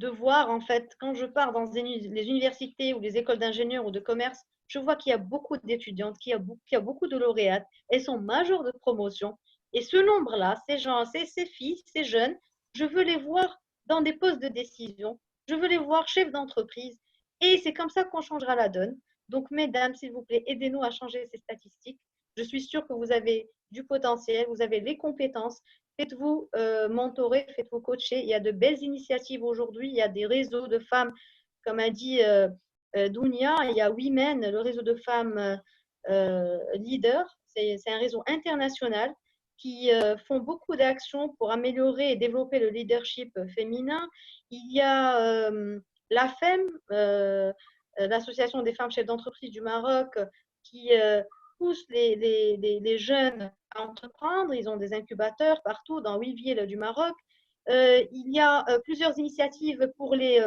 voir, en fait, quand je pars dans les universités ou les écoles d'ingénieurs ou de commerce, je vois qu'il y a beaucoup d'étudiantes, qu'il y a beaucoup de lauréates. Elles sont majeures de promotion. Et ce nombre-là, ces gens, ces filles, ces jeunes, je veux les voir dans des postes de décision. Je veux les voir chefs d'entreprise. Et c'est comme ça qu'on changera la donne. Donc, mesdames, s'il vous plaît, aidez-nous à changer ces statistiques. Je suis sûre que vous avez du potentiel, vous avez les compétences. Faites-vous mentorer, faites-vous coacher. Il y a de belles initiatives aujourd'hui. Il y a des réseaux de femmes, comme a dit Dounia. Il y a Women, le réseau de femmes leaders. C'est un réseau international qui font beaucoup d'actions pour améliorer et développer le leadership féminin. Il y a la FEM, l'Association des femmes chefs d'entreprise du Maroc, qui pousse les jeunes à entreprendre. Ils ont des incubateurs partout dans 8 villes du Maroc. Il y a plusieurs initiatives pour les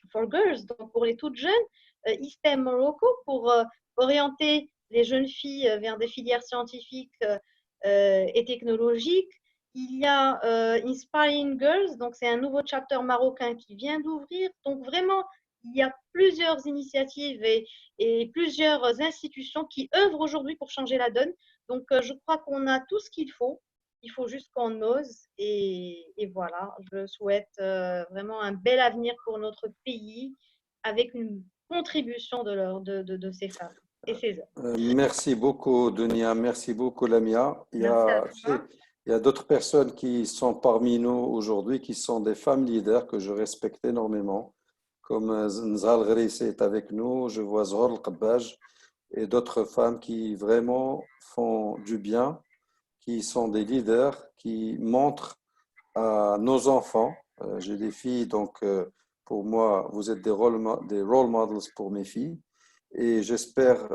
for girls, donc pour les toutes jeunes. ISTEM Morocco pour orienter les jeunes filles vers des filières scientifiques et technologiques. Il y a Inspiring Girls, donc c'est un nouveau chapter marocain qui vient d'ouvrir. Donc vraiment, il y a plusieurs initiatives et plusieurs institutions qui œuvrent aujourd'hui pour changer la donne. Donc je crois qu'on a tout ce qu'il faut. Il faut juste qu'on ose et voilà. Je souhaite vraiment un bel avenir pour notre pays avec une contribution de ces femmes et ces hommes. Merci beaucoup, Dunia. Merci beaucoup, Lamia. Merci à toi. Il y a d'autres personnes qui sont parmi nous aujourd'hui, qui sont des femmes leaders que je respecte énormément, comme Nzal Ghrisi est avec nous, je vois Zohar El-Qabbaj et d'autres femmes qui vraiment font du bien, qui sont des leaders, qui montrent à nos enfants. J'ai des filles, donc pour moi, vous êtes des role models pour mes filles. Et j'espère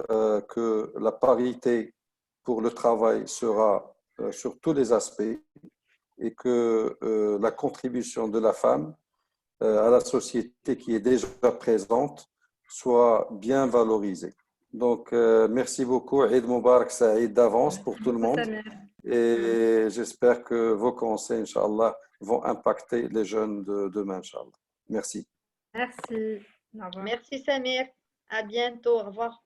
que la parité pour le travail sera sur tous les aspects et que la contribution de la femme à la société qui est déjà présente soit bien valorisée. Donc, merci beaucoup. Eid Mubarak Saïd d'avance pour tout le monde. Et j'espère que vos conseils, Inch'Allah, vont impacter les jeunes de demain, Inch'Allah. Merci. Merci. Au revoir. Merci Samir. À bientôt. Au revoir.